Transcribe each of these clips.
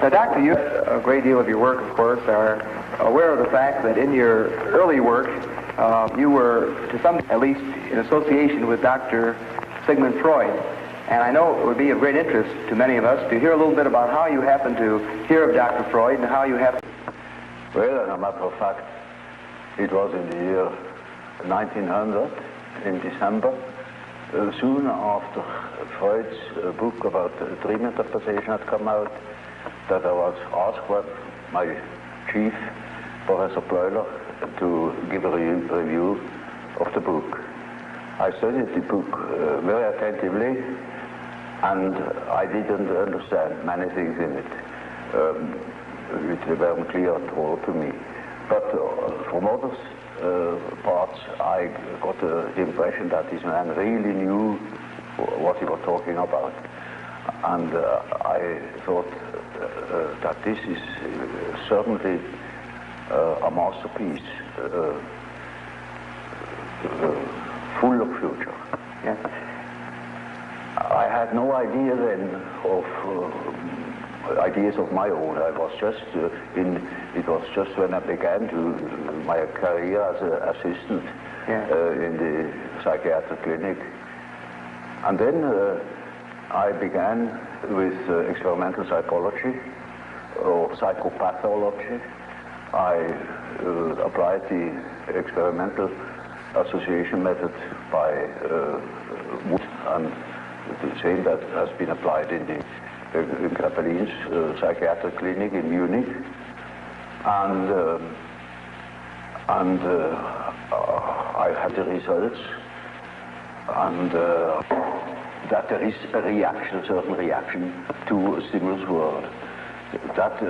Now, Doctor, you, a great deal of your work, of course, are aware of the fact that in your early work, you were, to some, at least, in association with Dr. Sigmund Freud. And I know it would be of great interest to many of us to hear a little bit about how you happened to hear of Dr. Freud and how you happened... Well, as a matter of fact, it was in the year 1900, in December, soon after Freud's book about dream interpretation had come out, that I was asked by my chief, Professor Bleuler, to give a review of the book. I studied the book very attentively, and I didn't understand many things in it. It weren't clear at all to me. But from other parts, I got the impression that this man really knew what he was talking about. And I thought that this is certainly a masterpiece, full of future. Yes. I had no idea then of ideas of my own. I was just it was just when I began my career as an assistant in the psychiatric clinic. And then I began with experimental psychology or psychopathology. I applied the experimental association method by and the same that has been applied in Krappelin's psychiatric clinic in Munich, and I had the results, and that there is a reaction, a certain reaction to a stimulus world. That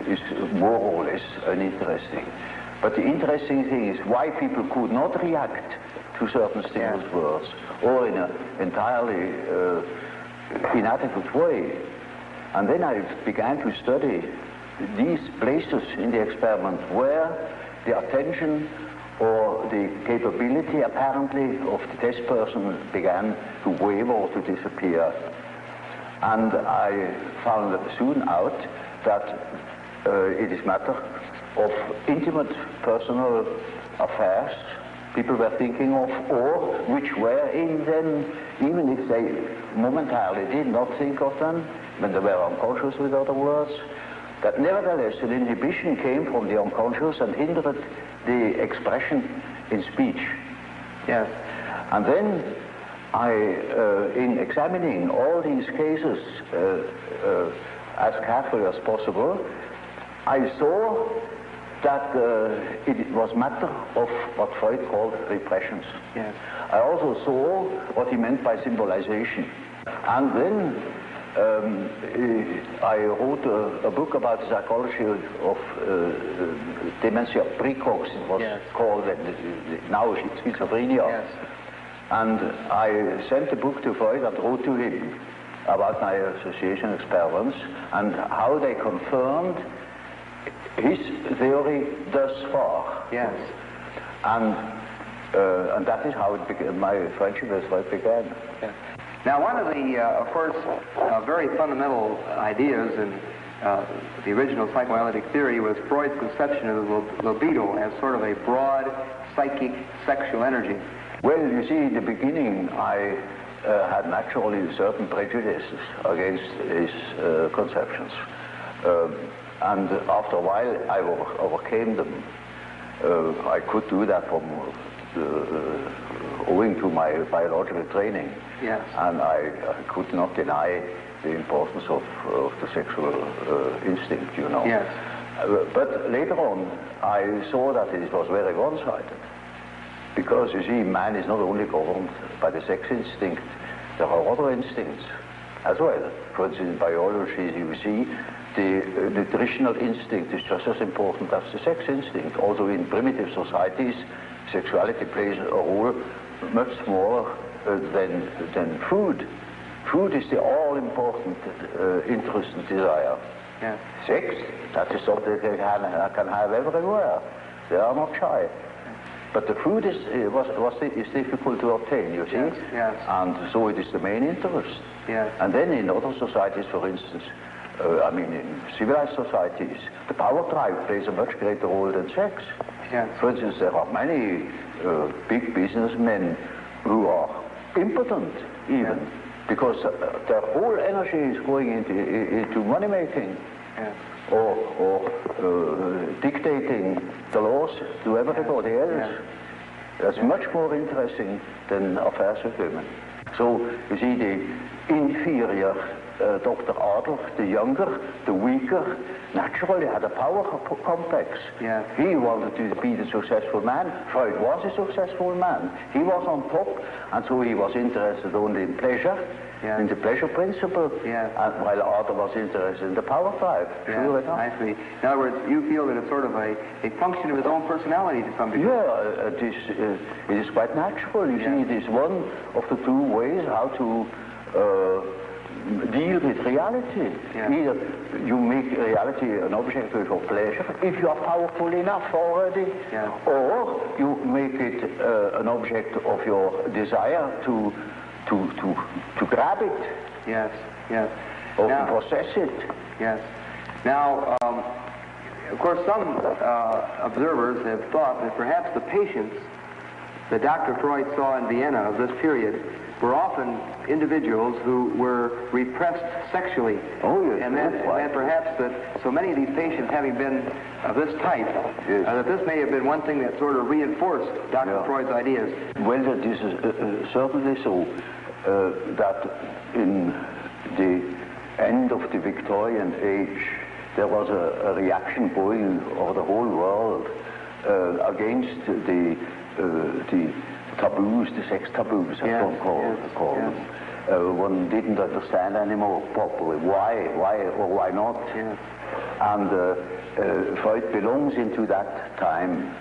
is more or less uninteresting. But the interesting thing is why people could not react to certain stimulus worlds, or in an entirely inadequate way. And then I began to study these places in the experiment where the attention or the capability apparently of the test person began to waver or to disappear. And I found soon out that it is matter of intimate personal affairs people were thinking of, or which were in them, even if they momentarily did not think of them, when they were unconscious, with other words, that nevertheless an inhibition came from the unconscious and hindered the expression in speech. Yes. And then I, in examining all these cases as carefully as possible, I saw that it was matter of what Freud called repressions. Yes. I also saw what he meant by symbolization. And then I wrote a book about the psychology of dementia precox, it was called, now it's schizophrenia. Yes. And I sent the book to Freud and wrote to him about my association experiments and how they confirmed his theory thus far. Yes. And that is how it began, my friendship with Freud began. Yes. Now, one of the, of course, very fundamental ideas in the original psychoanalytic theory was Freud's conception of the libido as sort of a broad psychic sexual energy. Well, you see, in the beginning, I had naturally certain prejudices against his conceptions. And after a while, I overcame them. I could do that from owing to my biological training. Yes. And I could not deny the importance of the sexual instinct, you know. Yes. But later on, I saw that it was very one-sided. Because, you see, man is not only governed by the sex instinct, there are other instincts as well. For instance, in biology, you see, the nutritional instinct is just as important as the sex instinct. Also, in primitive societies, sexuality plays a role much smaller than food. Food is the all-important interest and desire. Yeah. Sex, that is something they can have everywhere. They are not shy. But the food is difficult to obtain, you see? Yes, yes. And so it is the main interest. Yes. And then in other societies, for instance, I mean, in civilized societies, the power drive plays a much greater role than sex. Yes. For instance, there are many big businessmen who are impotent, even, because their whole energy is going into money making. Yes. Or dictating the laws to everybody else. Yes. That's much more interesting than affairs with women. So, you see, the inferior Dr. Adolf, the younger, the weaker, naturally had a power complex. Yeah. He wanted to be the successful man. Freud was a successful man. He was on top, and so he was interested only in pleasure, in the pleasure principle, and while Adolf was interested in the power drive. Sure enough. I see. In other words, you feel that it's sort of a function of his own personality to some degree. Yeah, it is quite natural. You see, it is one of the two ways how to deal with reality. Yeah. Either you make reality an object of your pleasure, if you are powerful enough already, or you make it an object of your desire to grab it. Yes, yes. Or to possess it. Yes. Now, of course, some observers have thought that perhaps the patients that Dr. Freud saw in Vienna of this period were often individuals who were repressed sexually. Oh, yes. And then perhaps that so many of these patients having been of this type, that this may have been one thing that sort of reinforced Dr. Freud's ideas. Well, that is certainly so, that in the end of the Victorian age, there was a reaction going over the whole world against the taboos, the sex taboos, as one called them. One didn't understand anymore properly why or why not. And Freud belongs into that time,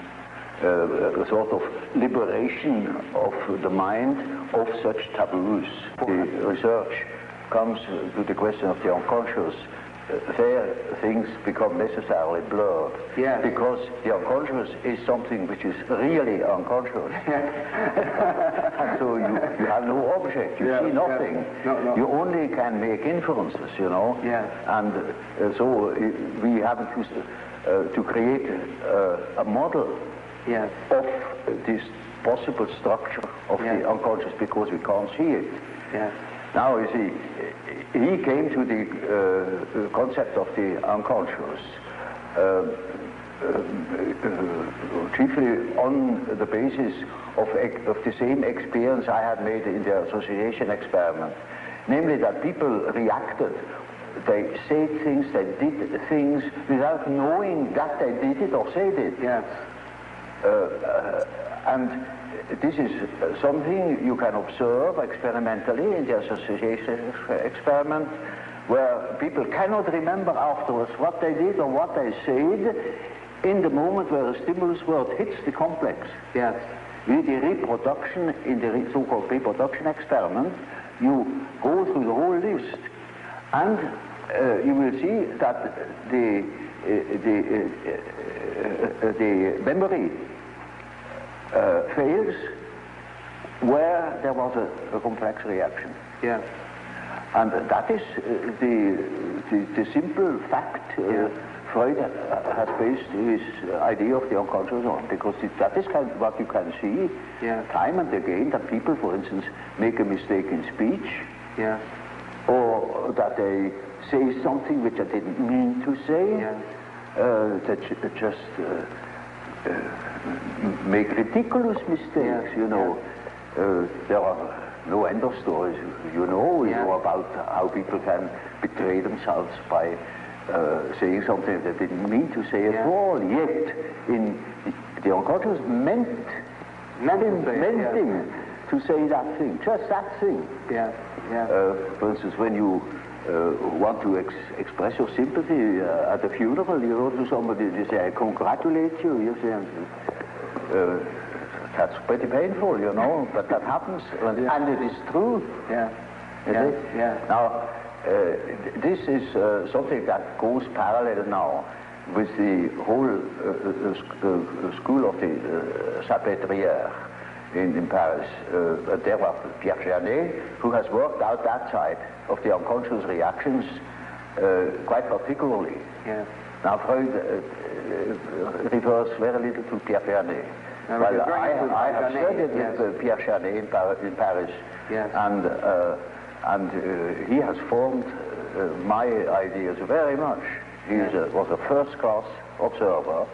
a sort of liberation of the mind of such taboos. The research comes to the question of the unconscious. There things become necessarily blurred, because the unconscious is something which is really unconscious. And so you have no object, you see nothing. No. You only can make inferences, you know. And so we have to create a model of this possible structure of the unconscious, because we can't see it. Now, you see, he came to the concept of the unconscious chiefly on the basis of the same experience I had made in the association experiment, namely that people reacted. They said things, they did things without knowing that they did it or said it. And this is something you can observe experimentally in the association experiment, where people cannot remember afterwards what they did or what they said in the moment where the stimulus word hits the complex. With the reproduction, in the so-called reproduction experiment, you go through the whole list, and you will see that the memory fails where there was a complex reaction. And that is the simple fact Freud has based his idea of the unconscious on, because that is kind of what you can see time and again, that people, for instance, make a mistake in speech, or that they say something which they didn't mean to say, that just make ridiculous mistakes, you know. There are no end of stories, you know about how people can betray themselves by saying something they didn't mean to say at all, yet in the unconscious meant him to say that thing, just that thing. For instance, when you want to express your sympathy at a funeral, you go to somebody, you say, I congratulate you. You say, that's pretty painful, you know, but that happens, and it is true. Now, this is something that goes parallel now with the whole school of the Salpêtrière in Paris. There was Pierre Janet, who has worked out that side of the unconscious reactions quite particularly. Yes. Now Freud refers very little to Pierre Janet. Well, I have studied with Pierre Janet in Paris, yes. and he has formed my ideas very much. He was a first-class observer,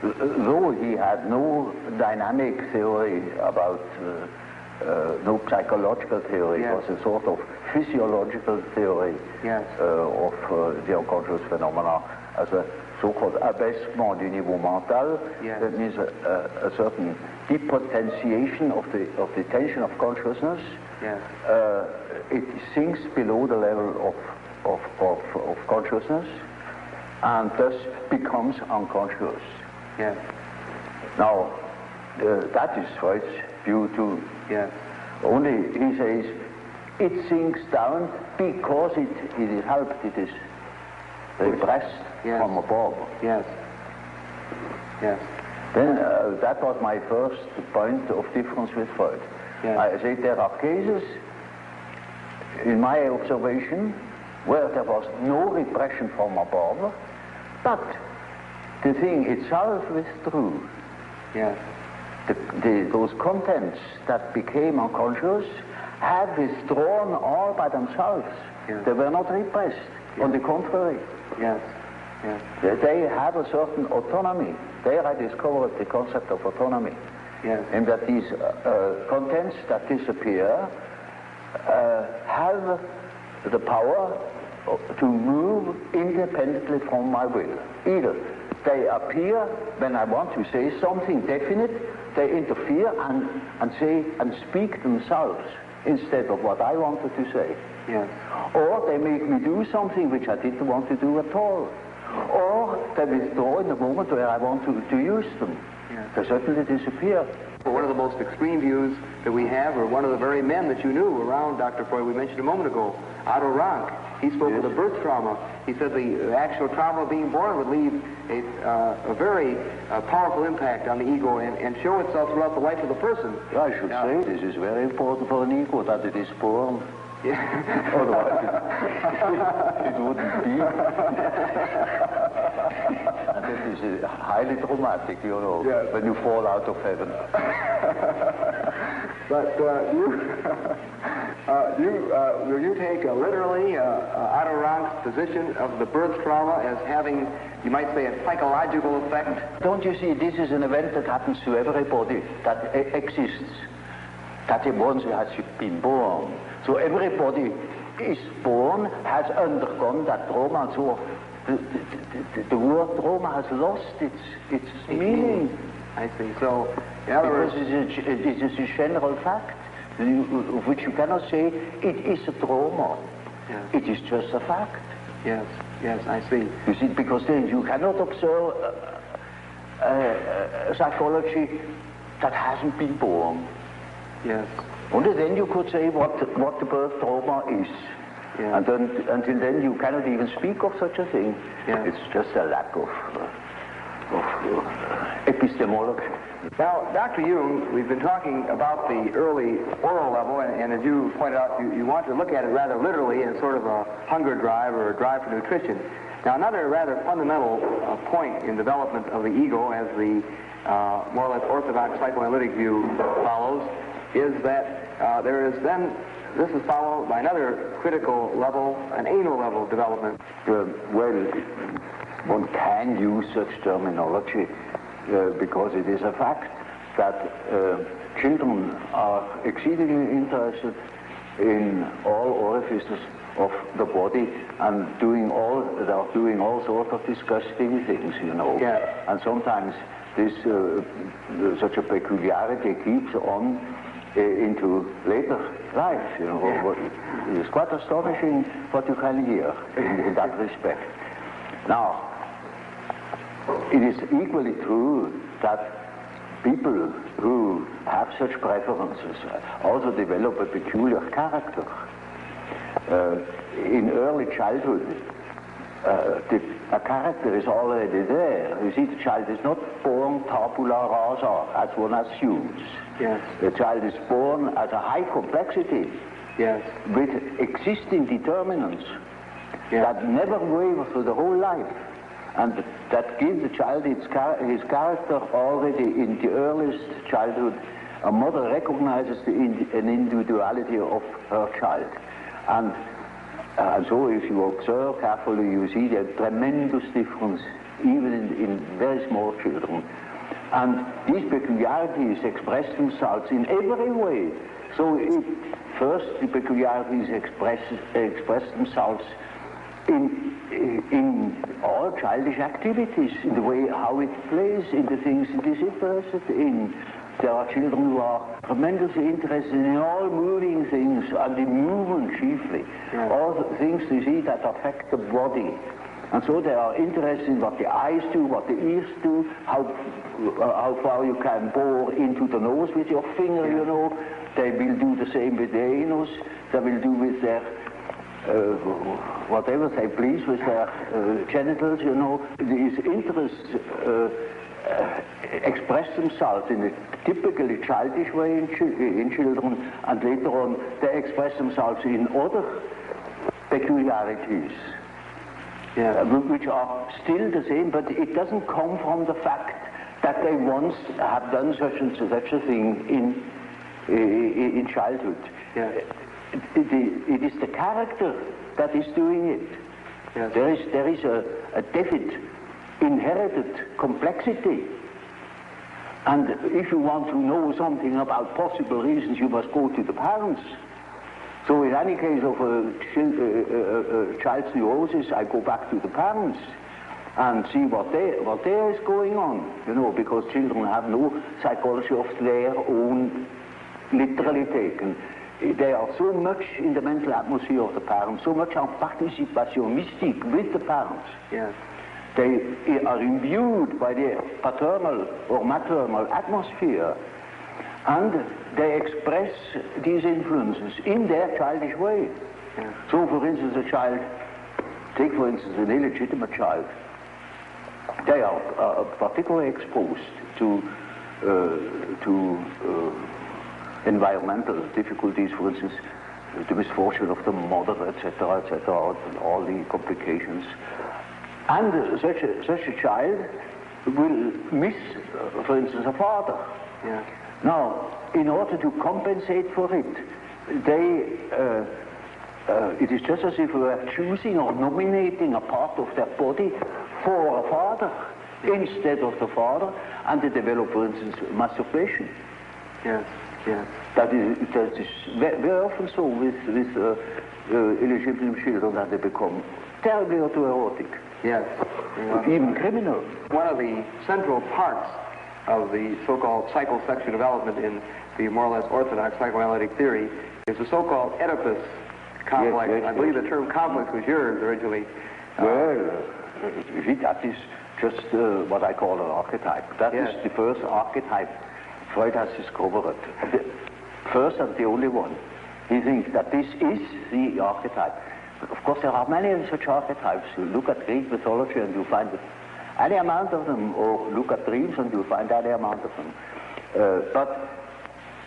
though he had no dynamic theory about, no psychological theory. Yes. It was a sort of physiological theory yes. Of the unconscious phenomena as a so-called abaissement du niveau mental. Yes. That means a certain depotentiation of the tension of consciousness. Yes. It sinks below the level of consciousness and thus becomes unconscious. Yes. Now, that is Freud's view too. Yes. Only he says it sinks down because it is helped, it is repressed yes. from above. Yes. Yes. Then that was my first point of difference with Freud. Yes. I say there are cases, in my observation, where there was no repression from above, but the thing itself withdrew. Yes. Those contents that became unconscious had withdrawn all by themselves. Yes. They were not repressed. Yes. On the contrary. Yes. Yes. They have a certain autonomy. There I discovered the concept of autonomy. Yes. And that these contents that disappear have the power to move independently from my will. Either they appear when I want to say something definite, they interfere and say and speak themselves instead of what I wanted to say. Yes. Or they make me do something which I didn't want to do at all. Or they withdraw in the moment where I want to use them. Yes. They suddenly disappear. One of the most extreme views that we have, or one of the very men that you knew around Dr. Freud, we mentioned a moment ago, Otto Rank. He spoke of the birth trauma. He said the actual trauma of being born would leave a very powerful impact on the ego and show itself throughout the life of the person. I should say this is very important for an ego, that it is born. Yeah. Otherwise it wouldn't be. And this is highly traumatic, you know, yes. when you fall out of heaven. But will you take literally Otto Rank's position of the birth trauma as having, you might say, a psychological effect? Don't you see, this is an event that happens to everybody, that exists, that once has been born. So everybody is born, has undergone that trauma, so the word trauma has lost its meaning. I see. So, in other words, it is a general fact, of which you cannot say it is a trauma. Yes. It is just a fact. Yes, yes, I see. You see, because then you cannot observe psychology that hasn't been born. Yes. Only then you could say what the birth trauma is. Yeah. And then, until then you cannot even speak of such a thing. Yeah. It's just a lack of epistemology. Now, Dr. Jung, we've been talking about the early oral level, and as you pointed out, you want to look at it rather literally as sort of a hunger drive or a drive for nutrition. Now, another rather fundamental point in development of the ego, as the more or less orthodox psychoanalytic view follows, is that there is then, this is followed by another critical level, an anal level of development. Well, one can use such terminology because it is a fact that children are exceedingly interested in all orifices of the body and they are doing all sorts of disgusting things, you know. Yeah. And sometimes this such a peculiarity keeps on into later life, you know. Yeah. It is quite astonishing what you can hear in that respect. Now, it is equally true that people who have such preferences also develop a peculiar character. In early childhood, a character is already there. You see, the child is not born tabula rasa, as one assumes. Yes. The child is born as a high complexity, yes, with existing determinants. that never waver through the whole life, and that gives the child his character already in the earliest childhood. A mother recognizes an individuality of her child. And so if you observe carefully, you see the tremendous difference, even in very small children. And these peculiarities express themselves in every way. So first, the peculiarities express themselves in all childish activities, in the way how it plays, in the things it is interested in. There are children who are tremendously interested in all moving things, and in movement chiefly. All the things you see that affect the body. And so they are interested in what the eyes do, what the ears do, how far you can bore into the nose with your finger, you know. They will do the same with their anus. They will do with their whatever they please with their genitals, you know. These interests express themselves in a typically childish way in children, and later on they express themselves in other peculiarities, which are still the same, but it doesn't come from the fact that they once have done such and such a thing in childhood. It is the character that is doing it. There is a definite inherited complexity. And if you want to know something about possible reasons, you must go to the parents. So in any case of a child's neurosis, I go back to the parents and see what there is going on, you know, because children have no psychology of their own, literally taken. They are so much in the mental atmosphere of the parents, so much en participation mystique with the parents. They are imbued by the paternal or maternal atmosphere, and they express these influences in their childish way. So, for instance, a child, take for instance an illegitimate child, they are particularly exposed to environmental difficulties, for instance, the misfortune of the mother, etc., etc., all the complications. And such a child will miss, for instance, a father. Now, in order to compensate for it, it is just as if we were choosing or nominating a part of their body for a father instead of the father, and they develop, for instance, masturbation. That is very often so with illegitimate children, that they become terribly autoerotic. Even criminal. One of the central parts of the so-called psychosexual development in the more or less orthodox psychoanalytic theory is the so-called Oedipus complex. I believe the term complex was yours originally. That is just what I call an archetype. That is the first archetype Freud has discovered. The first and the only one. He thinks that this is the archetype. Of course, there are many such archetypes. You look at Greek mythology and you find any amount of them, or look at dreams and you find any amount of them. But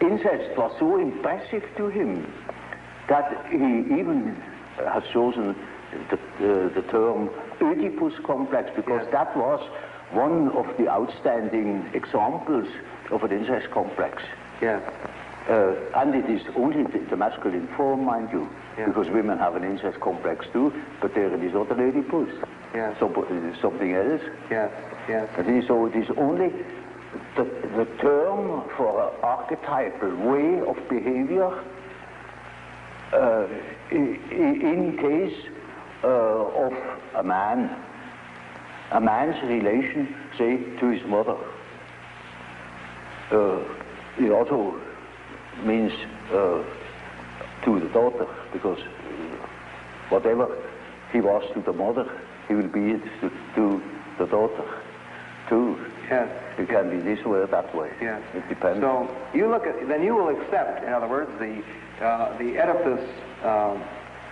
incest was so impressive to him that he even has chosen the term Oedipus complex, because that was one of the outstanding examples of an incest complex. And it is only the masculine form, mind you, because women have an incest complex too, but there it is not an Oedipus. So it is something else. So it is only the term for an archetypal way of behavior in case of a man's relation, say, to his mother. It also means to the daughter, because whatever he was to the mother, he will be it to the daughter too. It can be this way or that way. It depends. So you look at, then you will accept, in other words, the Oedipus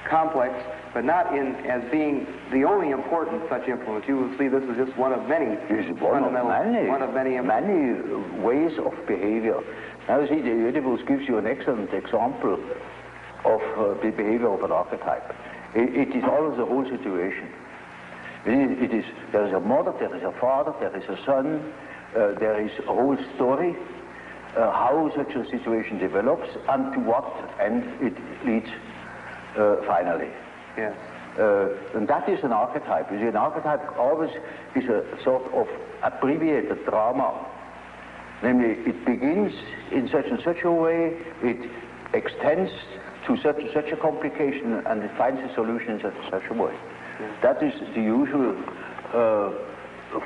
complex, but not as being the only important such influence. You will see this is just one of many many ways of behavior. Now, see, the Oedipus gives you an excellent example of the behavior of an archetype. It is always the whole situation. There is a mother, there is a father, there is a son, there is a whole story, how such a situation develops and to what end it leads finally. Yes. And that is an archetype. You see, an archetype always is a sort of abbreviated drama. Namely, it begins in such and such a way, it extends to such and such a complication, and it finds a solution in such and such a way. Yes. That is the usual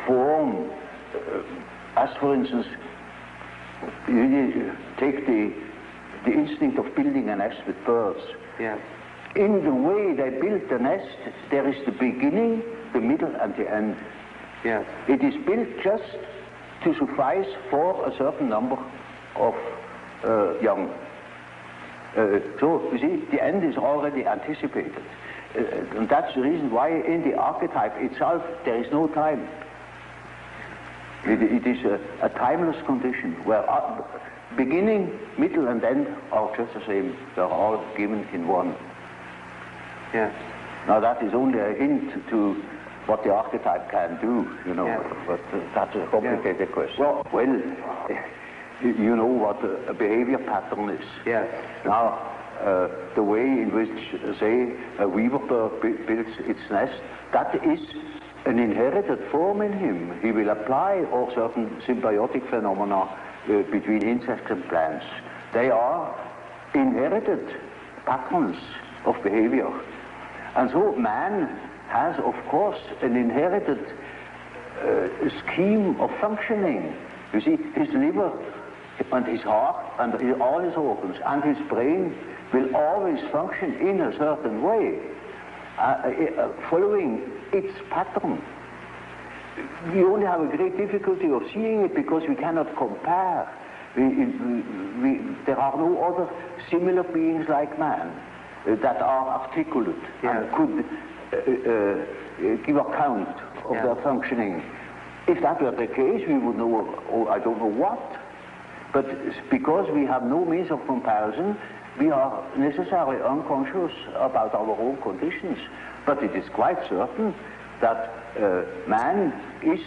form. As for instance, you take the instinct of building a nest with birds. Yes. In the way they build the nest, there is the beginning, the middle, and the end. Yes. It is built just to suffice for a certain number of young. So, you see, the end is already anticipated. And that's the reason why in the archetype itself there is no time. It is a timeless condition where beginning, middle, and end are just the same. They're all given in one. Yes. Now that is only a hint to what the archetype can do, you know, yes. But that's a complicated question. Well, you know what a behavior pattern is. Yes. Now, the way in which, say, a weaver bird builds its nest, that is an inherited form in him. He will apply all certain symbiotic phenomena between insects and plants. They are inherited patterns of behavior. And so man has, of course, an inherited scheme of functioning. You see, his liver and his heart and all his organs and his brain will always function in a certain way, following its pattern. We only have a great difficulty of seeing it because we cannot compare. There are no other similar beings like man that are articulate and could give account of their functioning. If that were the case, we would know, I don't know what. But because we have no means of comparison, we are necessarily unconscious about our own conditions. But it is quite certain that man is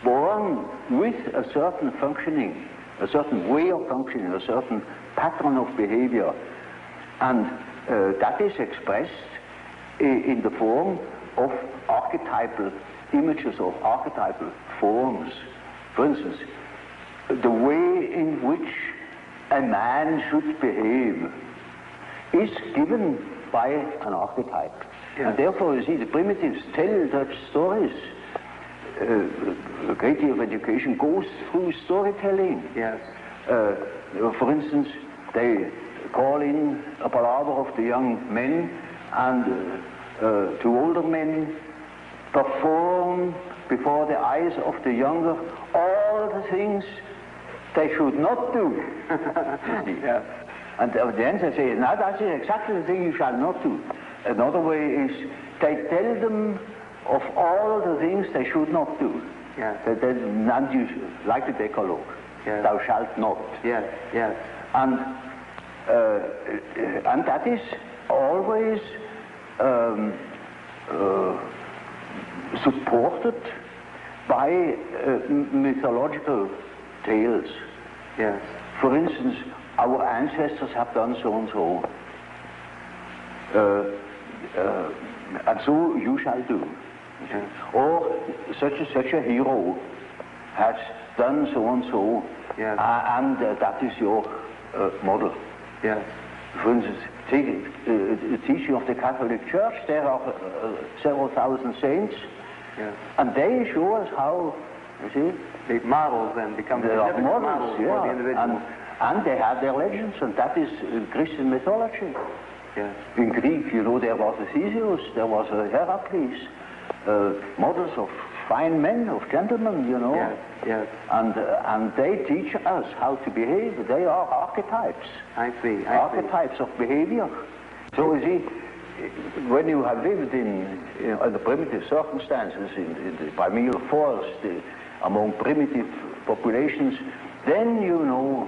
born with a certain functioning, a certain way of functioning, a certain pattern of behavior. And that is expressed in the form of archetypal images, of archetypal forms. For instance, the way in which a man should behave is given by an archetype. Yeah. And therefore, you see, the primitives tell such stories. A great deal of education goes through storytelling. Yes. For instance, they call in a palaver of the young men and two older men perform before the eyes of the younger all the things they should not do. Yeah. And at the end they say, now that is exactly the thing you shall not do. Another way is they tell them of all the things they should not do. Yeah. And you, like the Decalogue, thou shalt not. Yes, yes. And that is always supported by mythological tales. Yes. For instance, our ancestors have done so and so, and so you shall do. Yes. Or such a hero has done so and so, yes. And that is your model. Yes. For instance, take the teaching of the Catholic Church. There are several thousand saints, yes. And they show us how, you see, they models and become the models for the individual. And they have their legends, and that is Christian mythology. Yes. In Greek, you know, there was a Theseus, there was a Heracles, models of fine men, of gentlemen, you know. Yes, yes. And they teach us how to behave. They are archetypes. I see. Archetypes of behavior. So you see, when you have lived in the primitive circumstances, in the primeval forest, among primitive populations, then you know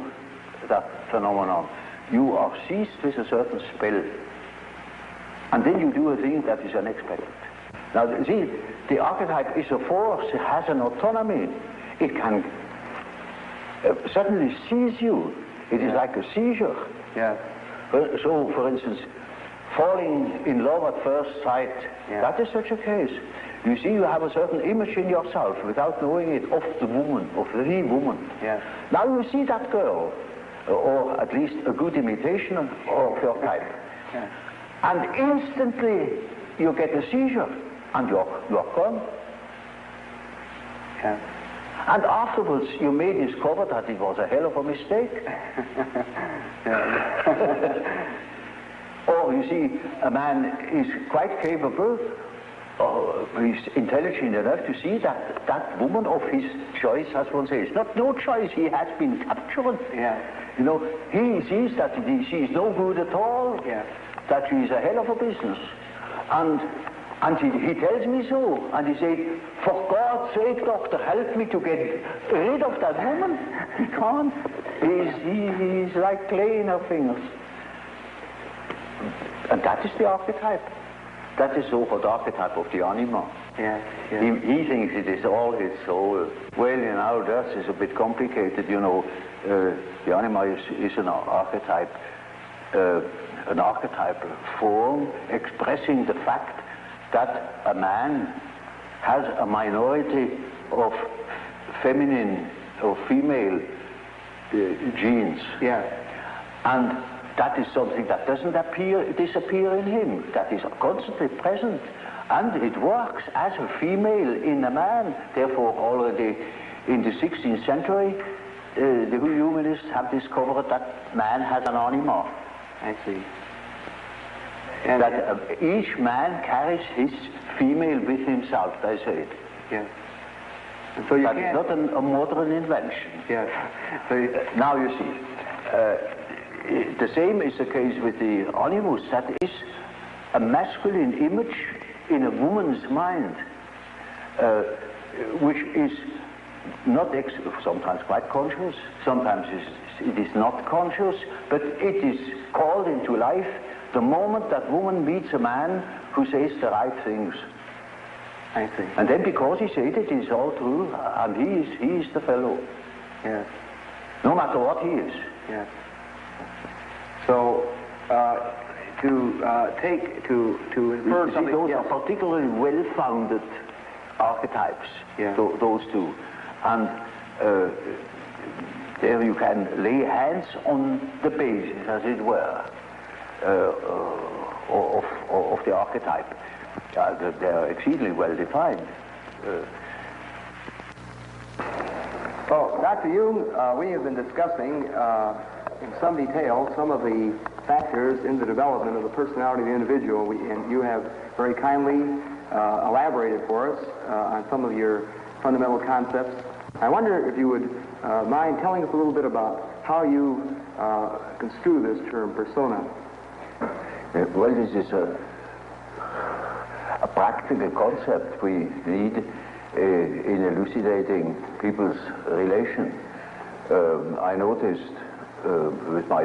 that phenomenon. you are seized with a certain spell, and then you do a thing that is unexpected. Now, see, the archetype is a force, it has an autonomy. It can suddenly seize you. It is like a seizure. Yeah. So, for instance, falling in love at first sight, that is such a case. You see, you have a certain image in yourself without knowing it of the woman, of the woman. Yeah. Now you see that girl, or at least a good imitation of your type. Yeah. And instantly you get a seizure, and you're gone. Yeah. And afterwards you may discover that it was a hell of a mistake. Or you see, a man is quite capable, he's intelligent enough to see that that woman of his choice, as one says, not no choice, he has been captured. Yeah. You know, he sees that she is no good at all, that she is a hell of a business. And he tells me so, and he said, for God's sake, doctor, help me to get rid of that woman. He can't. He's like clay in her fingers. And that is the archetype. That is the so-called archetype of the anima. Yeah. He thinks it is all his soul. Well, you know, that is a bit complicated, you know. The anima is an archetype form expressing the fact that a man has a minority of feminine or female genes. Yeah. And that is something that doesn't disappear in him, that is constantly present, and it works as a female in a man. Therefore, already in the 16th century, the humanists have discovered that man has an anima. I see. And that each man carries his female with himself, they say it. Yeah. And so that is not a modern invention. Yeah. So now you see, the same is the case with the animus. That is a masculine image in a woman's mind, which is not sometimes quite conscious, sometimes it is not conscious, but it is called into life the moment that woman meets a man who says the right things. I see. And then because he said it is all true, and he is the fellow. Yes. No matter what he is. Yes. So, to infer something. Those are particularly well-founded archetypes. Yeah. Those two, and there you can lay hands on the basis, as it were, of the archetype. They are exceedingly well defined. Well, Dr. Jung, we have been discussing in some detail some of the factors in the development of the personality of the individual, and you have very kindly elaborated for us on some of your fundamental concepts. I wonder if you would mind telling us a little bit about how you construe this term, persona. Well, this is a practical concept we need in elucidating people's relation. I noticed with my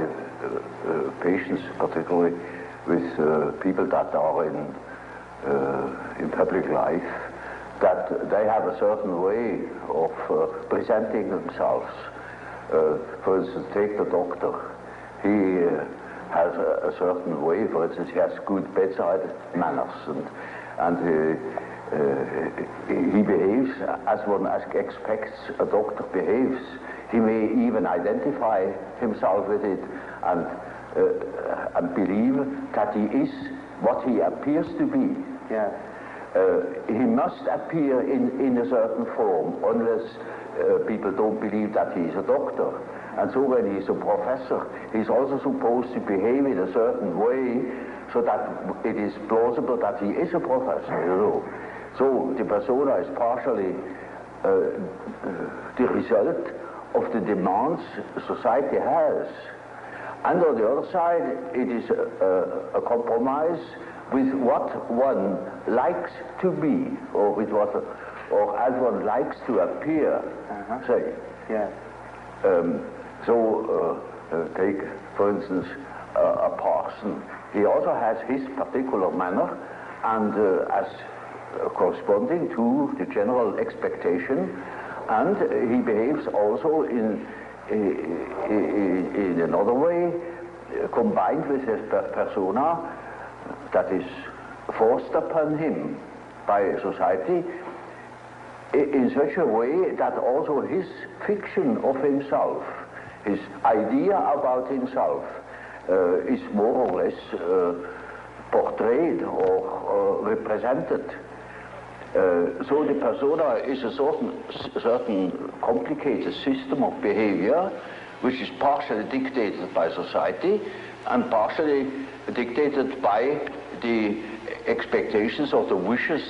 patients, particularly with people that are in public life, that they have a certain way of presenting themselves. For instance, take the doctor. He has a certain way. For instance, he has good bedside manners, and he behaves as one expects a doctor behaves. He may even identify himself with it and believe that he is what he appears to be. Yeah. He must appear in a certain form, unless people don't believe that he is a doctor. And so when he's a professor, he's also supposed to behave in a certain way so that it is plausible that he is a professor, you know. So the persona is partially the result of the demands society has. And on the other side, it is a compromise with what one likes to be, or with what, or as one likes to appear. Say. Yeah. So take, for instance, a parson. He also has his particular manner, and as corresponding to the general expectation, and he behaves also in another way, combined with his persona that is forced upon him by society, in such a way that also his fiction of himself, his idea about himself, is more or less portrayed or represented. So the persona is a certain complicated system of behavior which is partially dictated by society and partially dictated by the expectations or the wishes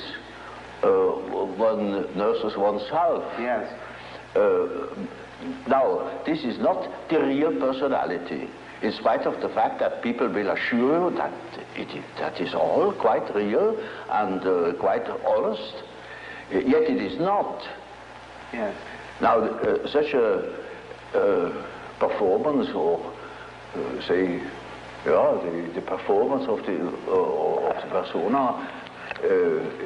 one nurses oneself. Yes. Now, this is not the real personality, in spite of the fact that people will assure you that that is all quite real and quite honest, yet it is not. Yes. Now, such a performance, or say, the performance of the persona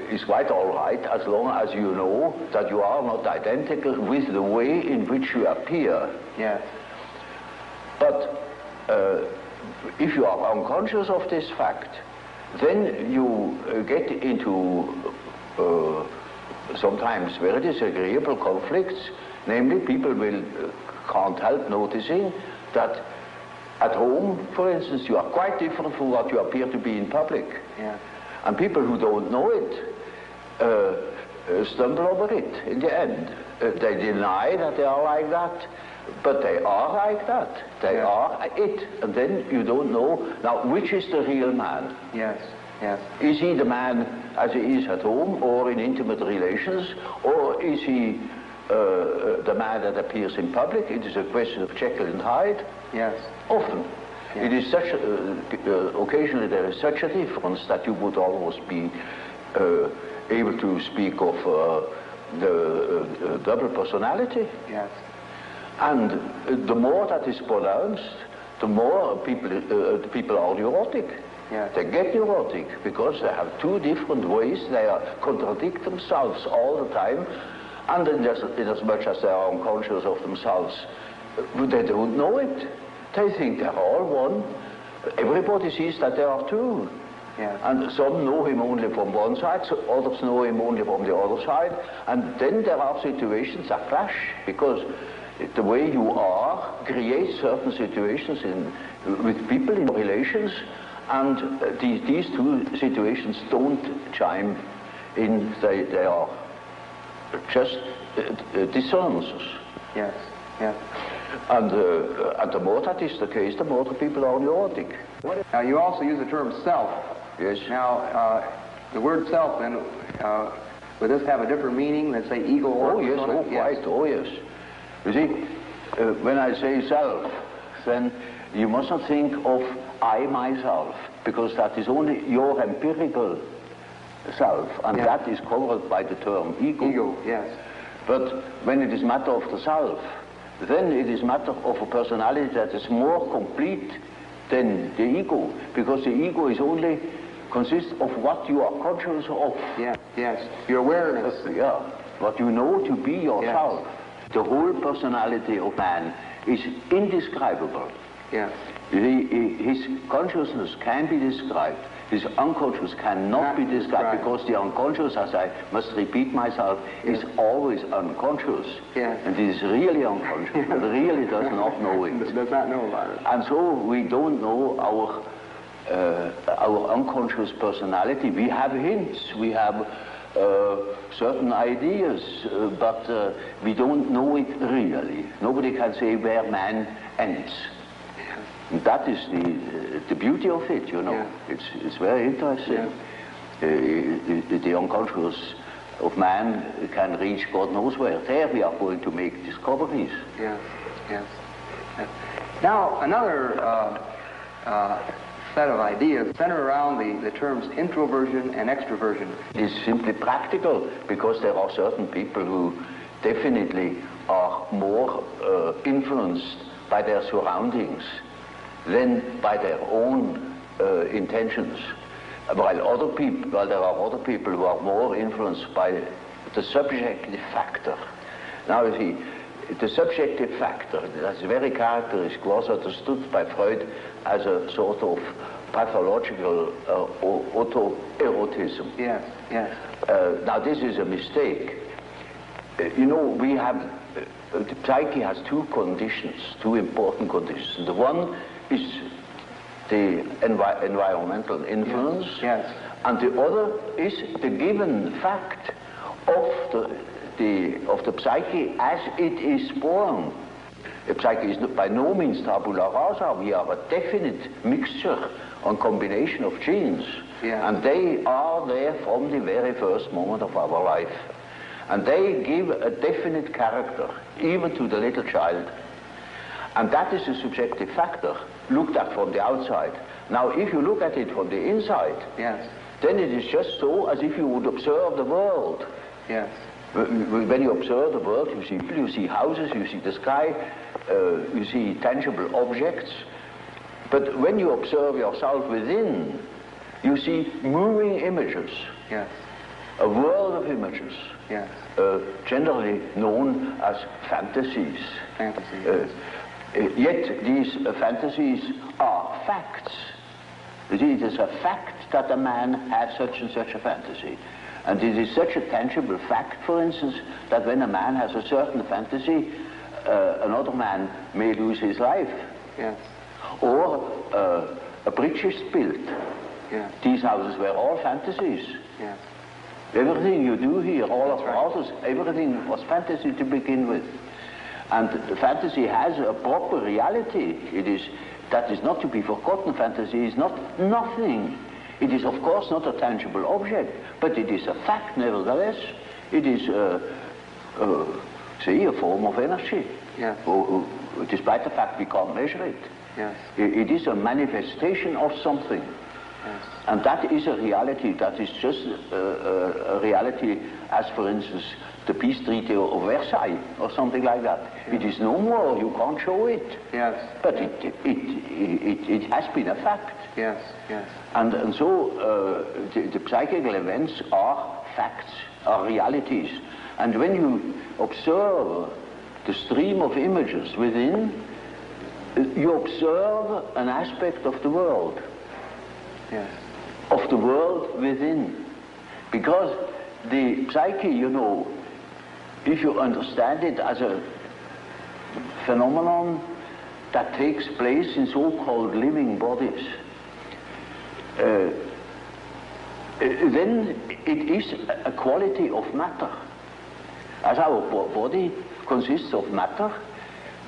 is quite all right, as long as you know that you are not identical with the way in which you appear. Yes. But if you are unconscious of this fact, then you get into sometimes very disagreeable conflicts. Namely, people can't help noticing that at home, for instance, you are quite different from what you appear to be in public. Yeah. And people who don't know it stumble over it in the end. They deny that they are like that, but they are like that. They are it. And then you don't know, now, which is the real man? Yes, yes. Is he the man as he is at home or in intimate relations, or is he the man that appears in public? It is a question of Jekyll and Hyde. Yes. Often. It is such, occasionally there is such a difference that you would almost be able to speak of the double personality. Yes. And the more that is pronounced, the more people are neurotic. Yes. They get neurotic because they have two different ways. They contradict themselves all the time, and in as much as they are unconscious of themselves, they don't know it. They think they're all one. Everybody sees that they are two. Yes. And some know him only from one side, so others know him only from the other side. And then there are situations that clash, because the way you are creates certain situations with people in relations, and these two situations don't chime in. They are just dissonances. Yes, yes. And the more that is the case, the more the people are neurotic. Now, you also use the term self. Yes. Now, the word self, then, would this have a different meaning than, say, ego or Oh, yes, persona? quite, oh, yes. You see, when I say self, then you must not think of I myself, because that is only your empirical self, and that is covered by the term ego. Ego, yes. But when it is matter of the self, then it is matter of a personality that is more complete than the ego, because the ego is only consists of what you are conscious of. Yes, yes. Your awareness. Yeah, what you know to be yourself. Yes. The whole personality of man is indescribable. Yes. His consciousness can be described. His unconscious cannot be described, because the unconscious, as I must repeat myself, is always unconscious. Yes. And it is really unconscious, but really does not know it. Does not know about it. And so we don't know our unconscious personality. We have hints, we have certain ideas, but we don't know it really. Nobody can say where man ends. And that is the beauty of it, you know. Yeah. It's very interesting. Yeah. The unconscious of man can reach God knows where. There we are going to make discoveries. Yes, yes. Now, another set of ideas center around the terms introversion and extroversion. It's simply practical, because there are certain people who definitely are more influenced by their surroundings than by their own intentions. While there are other people who are more influenced by the subjective factor. Now you see, the subjective factor, that's very characteristic, was understood by Freud as a sort of pathological autoerotism. Yes, yes. Now this is a mistake. You know, we have, the psyche has two conditions, two important conditions. The one is the environmental influence, yes. And the other is the given fact of the psyche as it is born. The psyche is by no means tabula rasa. We are a definite mixture and combination of genes, and they are there from the very first moment of our life. And they give a definite character, even to the little child. And that is a subjective factor, looked at from the outside. Now, if you look at it from the inside, yes, then it is just so as if you would observe the world. Yes. When you observe the world, you see people, you see houses, you see the sky, you see tangible objects. But when you observe yourself within, you see moving images. Yes. A world of images. Yes. Generally known as fantasies. Fantasies. Yet these fantasies are facts. You see, it is a fact that a man has such and such a fantasy. And it is such a tangible fact, for instance, that when a man has a certain fantasy, another man may lose his life. Yes. Or a bridge is built. Yes. These houses were all fantasies. Yes. Everything you do here, all of the houses, everything was fantasy to begin with. And the fantasy has a proper reality. That is not to be forgotten. Fantasy is not nothing. It is, of course, not a tangible object, but it is a fact nevertheless. It is, say, a form of energy. Yes. Despite the fact we can't measure it. Yes. It is a manifestation of something. Yes. And that is a reality. That is just a reality as, for instance, the peace treaty of Versailles or something like that. Yes. It is no more. You can't show it. Yes. But it has been a fact. Yes. Yes. And so the psychical events are facts, are realities. And when you observe the stream of images within, you observe an aspect of the world. Yes. Of the world within. Because the psyche, you know, if you understand it as a phenomenon that takes place in so-called living bodies, then it is a quality of matter. As our body consists of matter,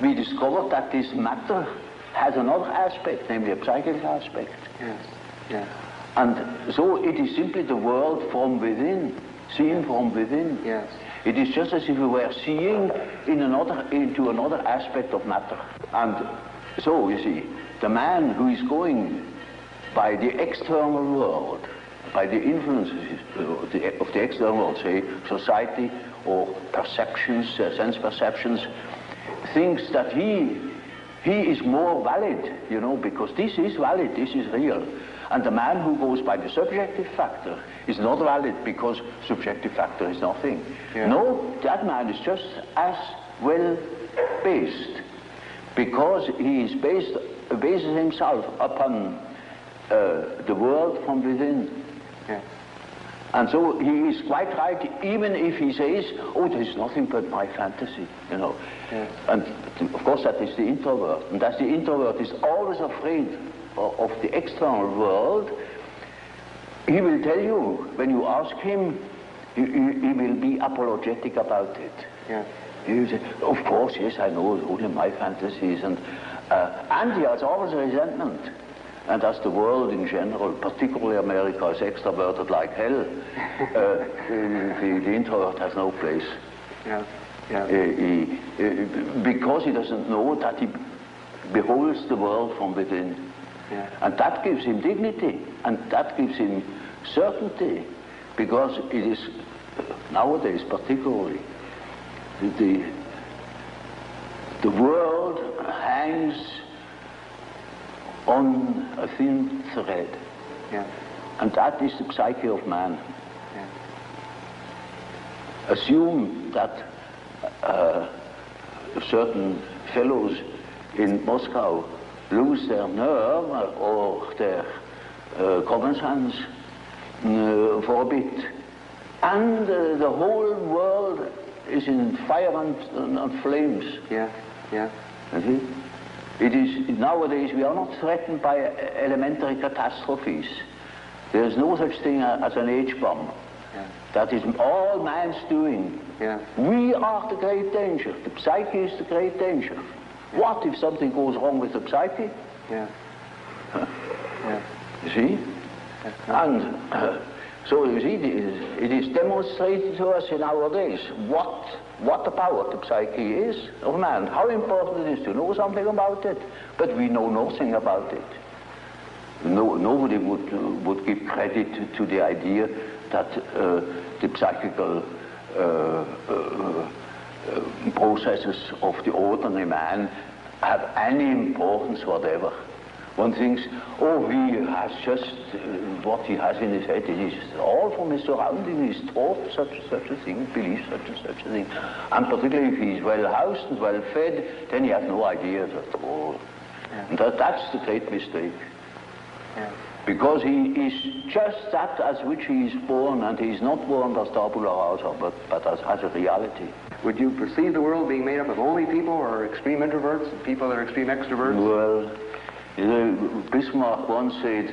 we discovered that this matter has another aspect, namely a psychic aspect. Yes. Yes. And so it is simply the world from within, seen from within. Yes. It is just as if we were seeing into another aspect of matter. And so, you see, the man who is going by the external world, by the influences of the external world, say society or perceptions, sense perceptions, thinks that he is more valid, you know, because this is valid, this is real. And the man who goes by the subjective factor is not valid because subjective factor is nothing. Yeah. No, that man is just as well based because he is bases himself upon the world from within. Yeah. And so he is quite right, even if he says, oh, there is nothing but my fantasy, you know. Yeah. And of course that is the introvert. And that the introvert is always afraid of the external world. He will tell you, when you ask him, he will be apologetic about it. Yeah. He will say, of course, yes, I know, it's only my fantasies. And he has always resentment. And as the world in general, particularly America, is extroverted like hell, the introvert has no place. Yeah. Yeah. Because he doesn't know that he beholds the world from within. Yeah. And that gives him dignity, and that gives him certainty, because it is, nowadays particularly, the world hangs on a thin thread. Yeah. And that is the psyche of man. Yeah. Assume that certain fellows in Moscow lose their nerve or their common sense for a bit, and the whole world is in fire and flames. Yeah, yeah. You see? It is, nowadays we are not threatened by elementary catastrophes. There is no such thing as an H-bomb. Yeah. That is all man's doing. Yeah. We are the great danger. The psyche is the great danger. Yeah. What if something goes wrong with the psyche? Yeah. Yeah. You see? Yeah. And so you see, it is demonstrated to us in our days what the power of the psyche is of man, how important it is to know something about it, but we know nothing about it. Nobody would give credit to the idea that the psychical processes of the ordinary man have any importance whatever. One thinks, oh, he has just what he has in his head. It is all from his surroundings. He's taught such a thing, believes such a thing. And particularly if he's well housed and well fed, then he has no ideas at all. Yeah. And that's the great mistake. Yeah. Because he is just that as which he is born, and he is not born as tabula rasa, but as a reality. Would you perceive the world being made up of only people or extreme introverts and people that are extreme extroverts? Well, you know, Bismarck once said,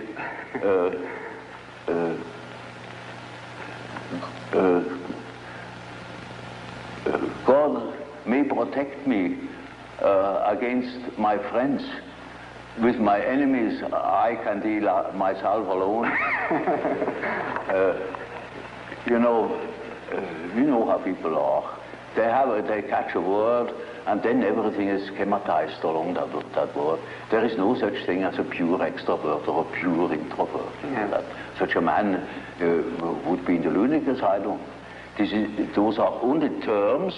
God may protect me against my friends. With my enemies, I can deal myself alone. You know how people are. They catch a word, and then everything is schematized along that word. There is no such thing as a pure extrovert or a pure introvert. Yeah. That such a man would be in the lunatic asylum. Those are only terms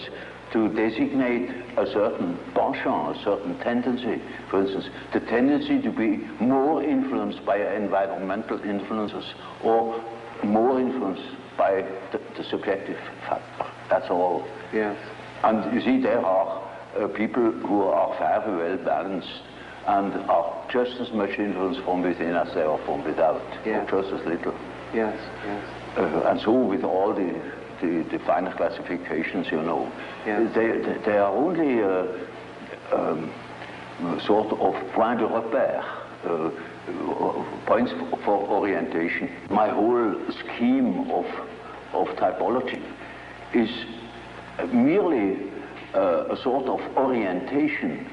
to designate a certain penchant, a certain tendency. For instance, the tendency to be more influenced by environmental influences or more influenced by the subjective factor. That's all. Yes. And you see, there are people who are very well balanced and are just as much influenced from within as they are from without, Yeah. or just as little. Yes, yes. And so with all the finer classifications, you know, Yeah. they are only sort of point de repère, points for orientation. My whole scheme of typology is merely a sort of orientation.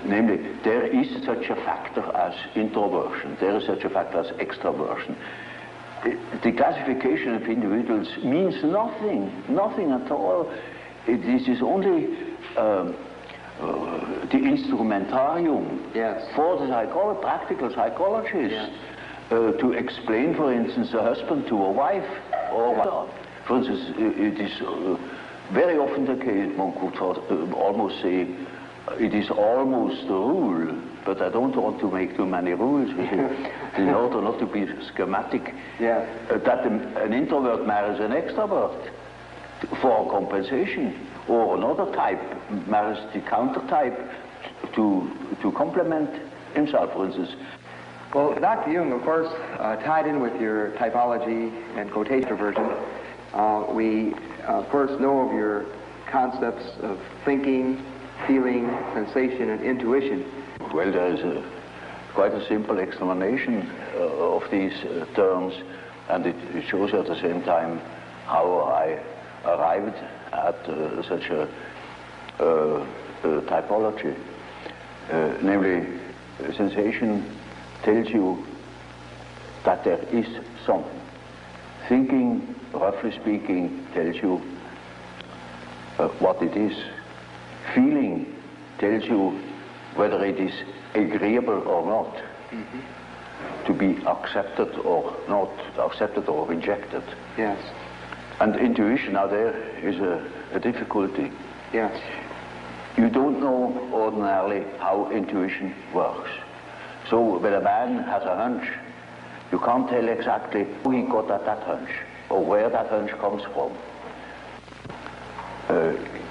Namely, there is such a factor as introversion, there is such a factor as extroversion. The classification of individuals means nothing at all. This is only the instrumentarium, yes, for the practical psychologist, yes, to explain, for instance, a husband to a wife, or for instance, it is very often the case, one could almost say, it is almost the rule, but I don't want to make too many rules in order not to be schematic, yes, that an introvert marries an extrovert for compensation, or another type marries the counter type to complement himself, for instance. Well, Dr. Jung, of course, tied in with your typology and quotation version, we, of course, know of your concepts of thinking, feeling, sensation, and intuition. Well, there is quite a simple explanation of these terms, and it shows at the same time how I arrived at such a typology. Namely, sensation tells you that there is something. Thinking, roughly speaking, tells you what it is. Feeling tells you whether it is agreeable or not, to be accepted or not, accepted or rejected. Yes. And intuition, now there is a difficulty. Yes. You don't know ordinarily how intuition works. So when a man has a hunch, you can't tell exactly who he got at that hunch or where that hunch comes from.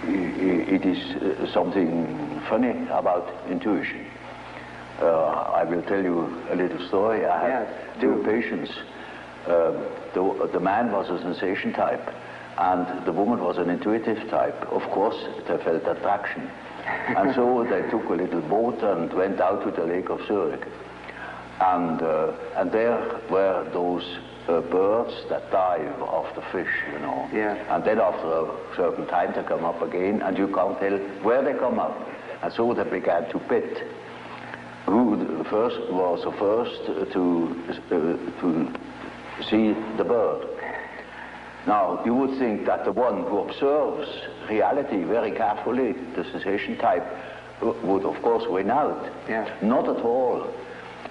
It is something funny about intuition. I will tell you a little story. I had two patients. The man was a sensation type, and the woman was an intuitive type. Of course, they felt attraction. And so they took a little boat and went out to the lake of Zúrich. And there were those birds that dive off the fish, you know. Yeah. And then after a certain time they come up again, and you can't tell where they come up. And so they began to bet who was the first to see the bird. Now, you would think that the one who observes reality very carefully, the sensation type, would of course win out. Yeah. Not at all.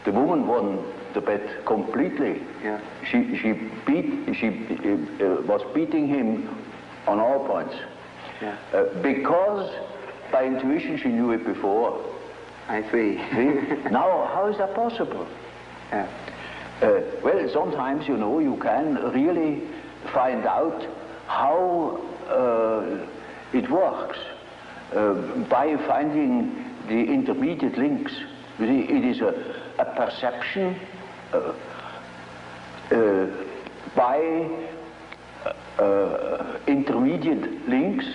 The woman won the bet completely. Yeah. She was beating him on all points. Yeah. Because by intuition she knew it before. I see. Now, how is that possible? Yeah. Well, sometimes, you know, you can really find out how it works by finding the intermediate links. You see, it is a perception by intermediate links,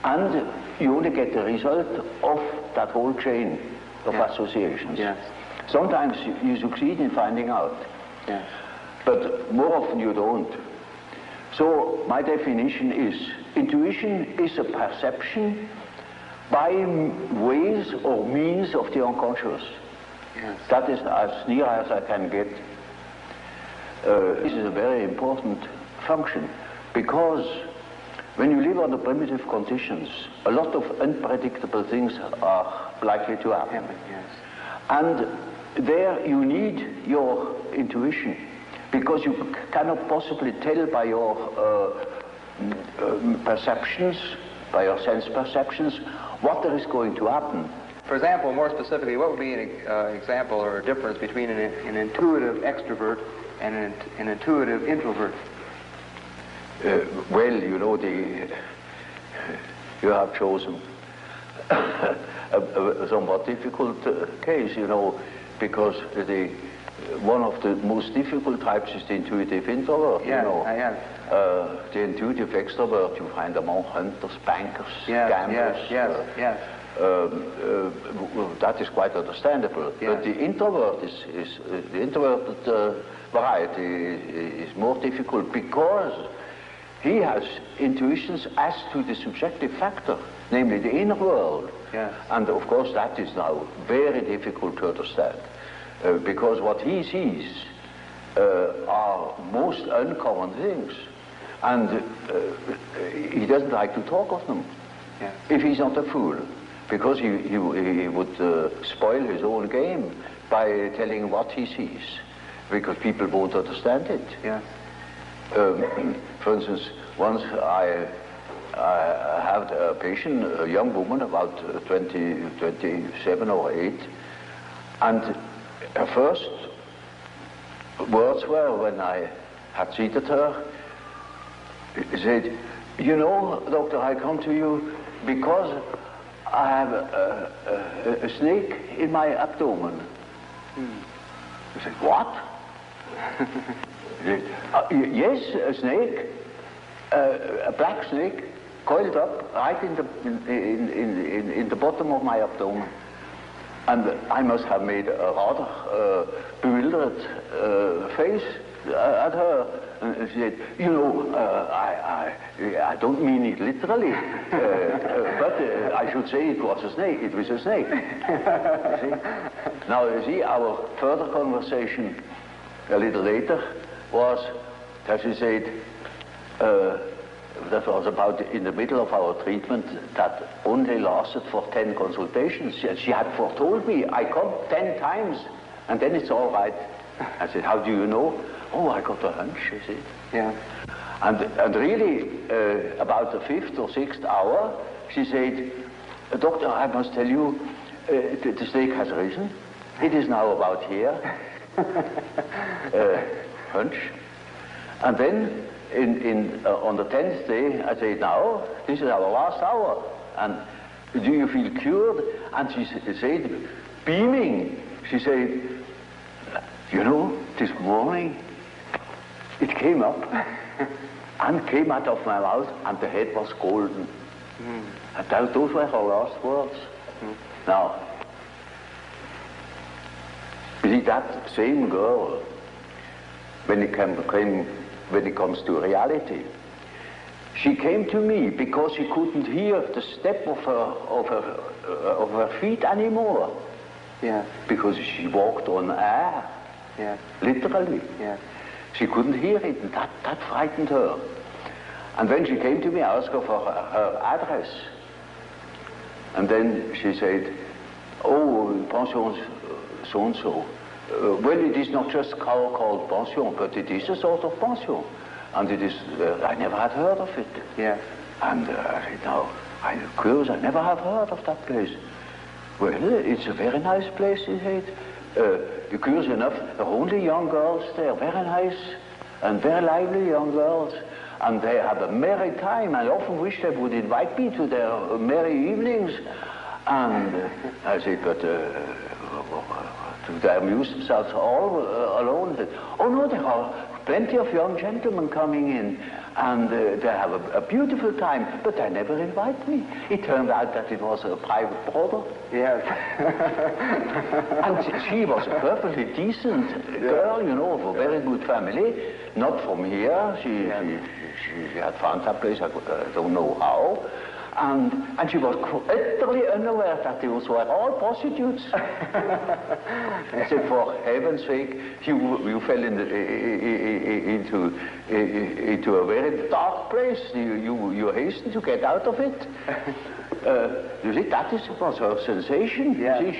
and you only get the result of that whole chain of associations. Yes. Sometimes you succeed in finding out, but more often you don't. So my definition is, intuition is a perception by ways or means of the unconscious. Yes. That is as near as I can get. This is a very important function, because when you live under primitive conditions, a lot of unpredictable things are likely to happen. Yes. And there you need your intuition, because you cannot possibly tell by your perceptions, by your sense perceptions, what there is going to happen. For example, more specifically, what would be an example or a difference between an intuitive extrovert and an intuitive introvert? Well, you know, you have chosen a somewhat difficult case, you know, because one of the most difficult types is the intuitive introvert. Yes, you know. I am. The intuitive extrovert, you find among hunters, bankers, gamblers. Yes. That is quite understandable. Yes. But the introvert the introverted variety is more difficult, because he has intuitions as to the subjective factor, namely the inner world. Yes. And of course that is now very difficult to understand, because what he sees are most uncommon things, and he doesn't like to talk of them. Yeah. If he's not a fool, because he would spoil his own game by telling what he sees, because people won't understand it. Yeah. For instance, once I had a patient, a young woman, about 27 or 8, and her first words were, when I had seated her, she said, "You know, doctor, I come to you because I have a snake in my abdomen." I said, "What?" Yes, a snake, a black snake, coiled up right in the bottom of my abdomen. And I must have made a rather bewildered face at her. And she said, "You know, I don't mean it literally, but I should say it was a snake. It was a snake." You see? Now, you see, our further conversation a little later was that she said, that was about in the middle of our treatment that only lasted for 10 consultations. She had foretold me, "I come 10 times, and then it's all right." I said, "How do you know?" "Oh, I got a hunch," she said. Yeah. And really, about the 5th or 6th hour, she said, "Doctor, I must tell you, the snake has risen, It is now about here. Hunch. And then on the 10th day, I say, now, this is our last hour. And do you feel cured? And she said, beaming, she said, you know, this morning, it came up and came out of my mouth, and the head was golden. And those were her last words. Now, you see, that same girl, when it comes to reality, she came to me because she couldn't hear the step of her feet anymore. Yeah. Because she walked on air. Yeah. Literally. Yeah. She couldn't hear it, and that frightened her. And when she came to me, I asked her for her address. And then she said, oh, pension so-and-so. Well, it is not just called pension, but it is a sort of pension. And it is, I never had heard of it. Yeah. And I said, no, I'm curious, I never have heard of that place. Well, it's a very nice place, he said. You're curious enough, there are only young girls there, very nice and very lively young girls. And they have a merry time. I often wish they would invite me to their merry evenings. And I said, but do they amuse themselves all alone? Said, oh no, there are plenty of young gentlemen coming in, and they have a beautiful time, but they never invite me. It turned out that it was a private brother. Yes. And she was a perfectly decent girl, you know, of a very good family, not from here. She had found that place, I don't know how. And she was utterly unaware that those were all prostitutes. I said, for heaven's sake, you fell into a very dark place. You hastened to get out of it. You see, that was her sensation. Yeah. See,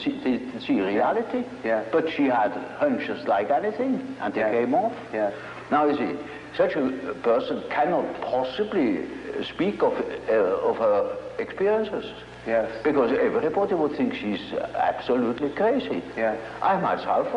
she didn't see reality, but she had hunches like anything, and they came off. Yeah. Now, you see, such a person cannot possibly speak of her experiences. Yes. Because everybody would think she's absolutely crazy. Yeah. I myself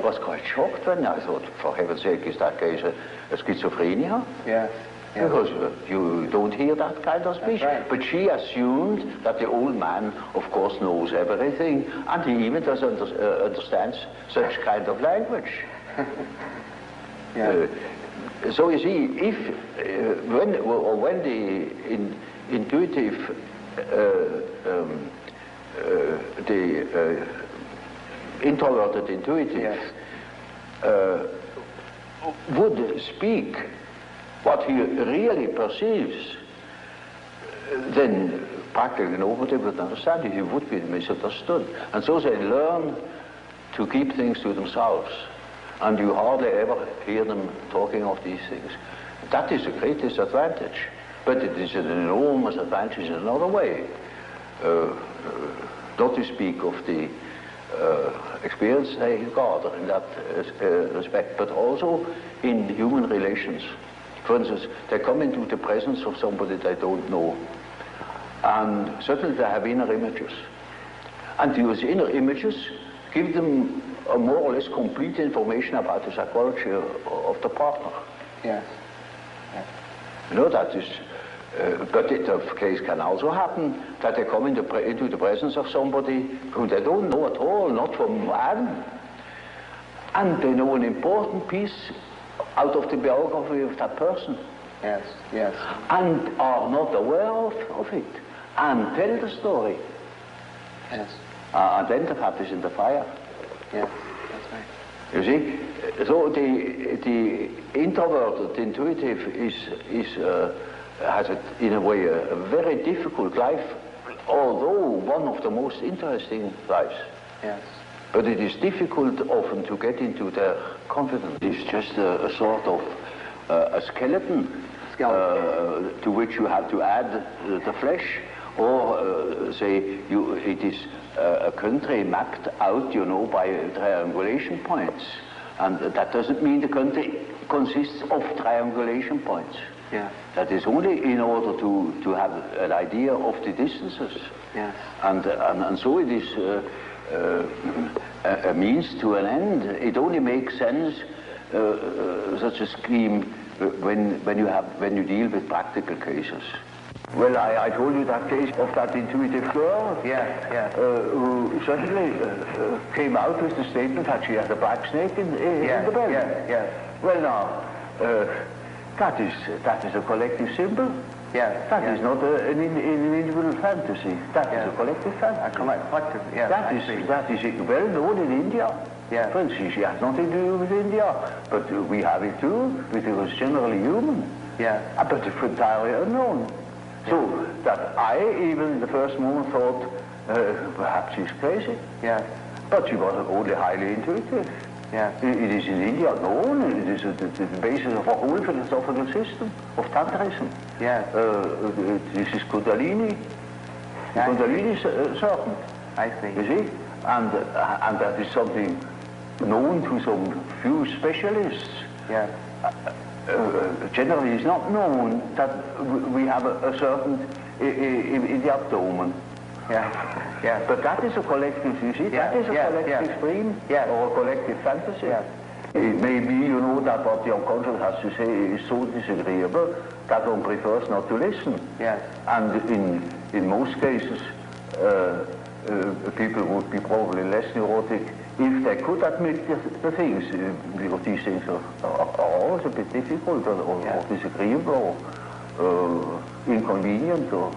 was quite shocked when I thought, for heaven's sake, is that case a schizophrenia? Yes. Because you don't hear that kind of speech. Right. But she assumed that the old man, of course, knows everything, and he even doesn't understands such kind of language. Yeah. So you see, if when the intuitive, the introverted intuitive would speak what he really perceives, then practically nobody would understand it. He would be misunderstood. And so they learn to keep things to themselves. And you hardly ever hear them talking of these things. That is a great disadvantage. But it is an enormous advantage in another way. Not to speak of the experience they gather in that respect, but also in human relations. For instance, they come into the presence of somebody they don't know, and suddenly they have inner images. And those inner images give them a more or less complete information about the psychology of the partner. Yes. Yes. You know, that is, but the case can also happen that they come into the presence of somebody who they don't know at all, not from Adam, and they know an important piece out of the biography of that person. Yes. Yes. And are not aware of it, and tell the story. Yes. And then the fat is in the fire. Yes, that's right. You see, so the introverted intuitive has in a way a very difficult life, although one of the most interesting lives. Yes. But it is difficult often to get into their confidence. It's just a sort of a skeleton to which you have to add the flesh, or say it is a country mapped out, you know, by triangulation points. And that doesn't mean the country consists of triangulation points. Yeah. That is only in order to have an idea of the distances. Yes. And so it is a means to an end. It only makes sense, such a scheme, when you deal with practical cases. Well, I told you that case of that intuitive girl, who suddenly came out with the statement that she had a black snake in the belly. Well, now, that is a collective symbol. That is not an individual fantasy. That is a collective fantasy. That is well known in India. For instance, she has nothing to do with India, but we have it too, because it was generally human. But it's entirely unknown. So that I, even in the first moment, thought perhaps she's crazy. But she was only highly intuitive. It is in India known. It is the basis of a whole philosophical system of Tantrism. This is Kundalini. Kundalini serpent. I see. You see, and that is something known to some few specialists. Generally, it's not known that we have a serpent in the abdomen. But that is a collective, you see, that is a collective dream or a collective fantasy. It may be, you know, that what the unconscious has to say is so disagreeable that one prefers not to listen. And in most cases, people would be probably less neurotic if they could admit the things, because these things are always a bit difficult or disagreeable or inconvenient or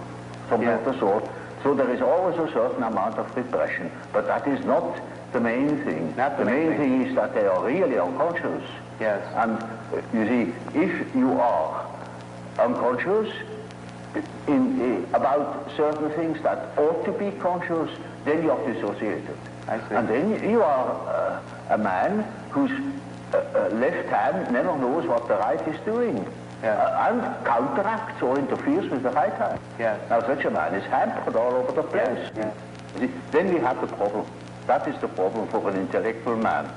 something of the sort. So there is always a certain amount of repression, but that is not the main thing. The main thing is that they are really unconscious. And you see, if you are unconscious about certain things that ought to be conscious, then you are dissociated. And then you are a man whose left hand never knows what the right is doing. And counteracts or interferes with the right hand. Now such a man is hampered all over the place. Then we have the problem. That is the problem for an intellectual man.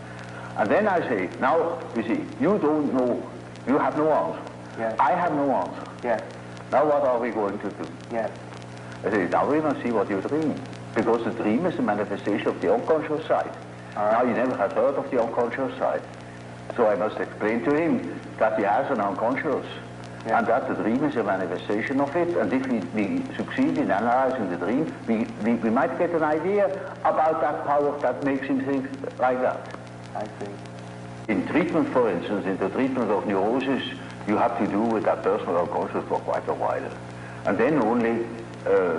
And then I say, now, you see, you don't know, you have no answer. I have no answer. Now what are we going to do? I say, now we must see what you dream. Because the dream is a manifestation of the unconscious side. Now you never have heard of the unconscious side. So I must explain to him that he has an unconscious, and that the dream is a manifestation of it, and if we succeed in analyzing the dream, we might get an idea about that power that makes him think like that. I see. In treatment, for instance, in the treatment of neurosis, you have to do with that personal unconscious for quite a while. And then only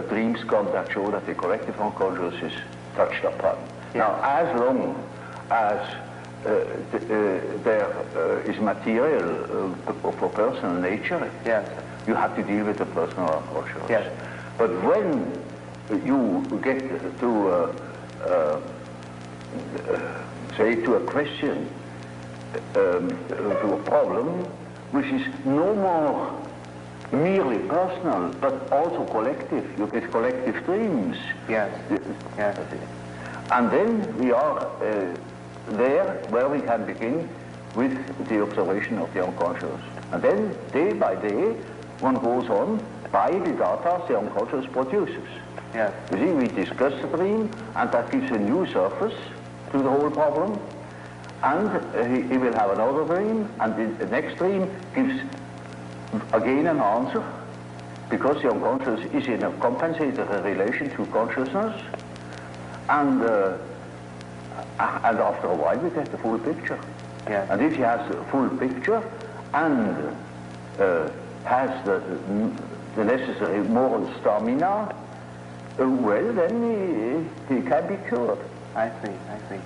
dreams come that show that the collective unconscious is touched upon. Now, as long as there is material for personal nature, you have to deal with the personal unconscious. But when you get to, say, to a question, to a problem, which is no more merely personal, but also collective. You get collective dreams. And then we are there where we can begin with the observation of the unconscious. And then, day by day, one goes on by the data the unconscious produces. You see, we discuss the dream, and that gives a new surface to the whole problem. And he will have another dream, and the next dream gives again an answer, because the unconscious is in a compensated relation to consciousness, and after a while we get the full picture. And if he has a full picture and has the necessary moral stamina, well, then he can be cured. I see.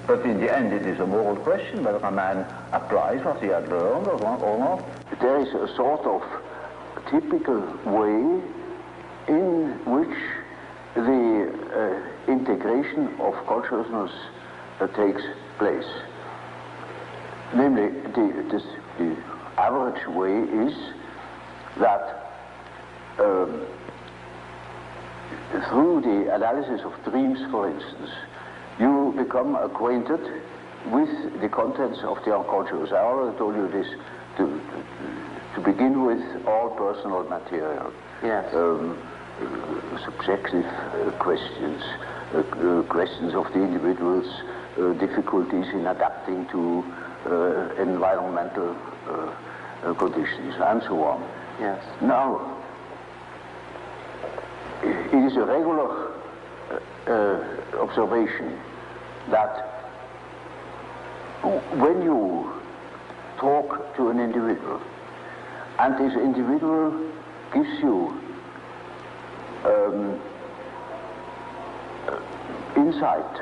But in the end, it is a moral question whether a man applies what he had learned or not. There is a sort of typical way in which the integration of consciousness takes place. Namely, the average way is that through the analysis of dreams, for instance, you become acquainted with the contents of the unconscious. I already told you this to begin with, all personal material. Subjective questions, questions of the individual's difficulties in adapting to environmental conditions and so on. Yes. Now, it is a regular observation that when you talk to an individual and this individual gives you insight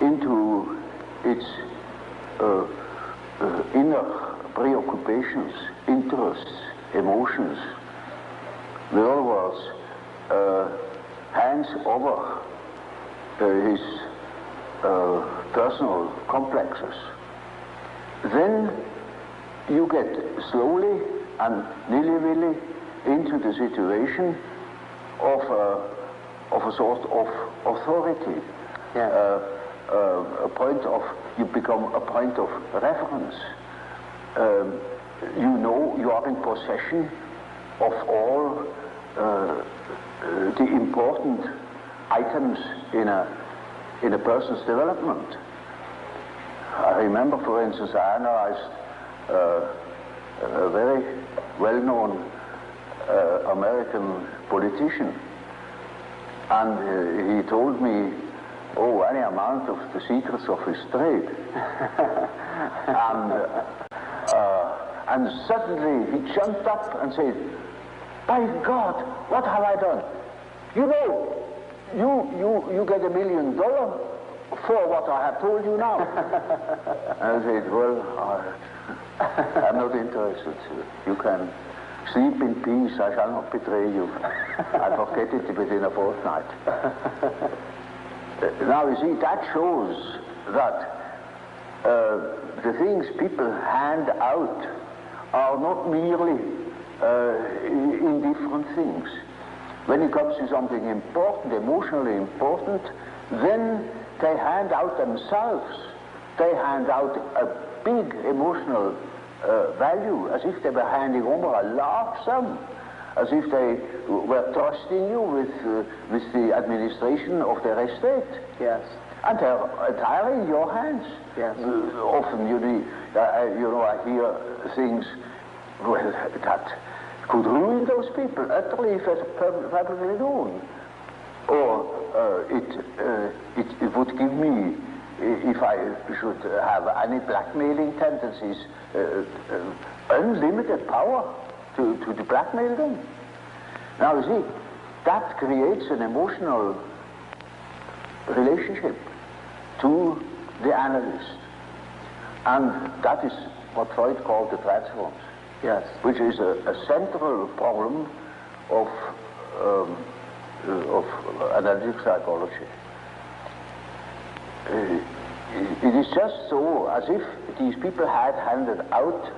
into its inner preoccupations, interests, emotions, in other words, hands over his personal complexes, then you get slowly and nilly-willy into the situation of a sort of authority. Yeah. You become a point of reference. You know you are in possession of all the important items in a person's development. I remember, for instance, I analyzed a very well-known American politician, and he told me, any amount of the secrets of his trade. And suddenly he jumped up and said, "By God, what have I done? You know, you get $1 million for what I have told you now." And I said, "Well, I'm not interested. You can sleep in peace. I shall not betray you. I forget it within a fortnight." Now, you see, that shows that the things people hand out are not merely indifferent things. When it comes to something important, emotionally important, then they hand out themselves. They hand out a big emotional value, as if they were handing over a large sum, as if they were trusting you with the administration of their estate. Yes. And they're entirely in your hands. Yes. Often, I hear things, that could ruin those people utterly if it's publicly known. Or it would give me, if I should have any blackmailing tendencies, unlimited power to blackmail them. Now, you see, that creates an emotional relationship to the analyst. And that is what Freud called the transference. Yes. Which is a central problem of analytic psychology. It is just so as if these people had handed out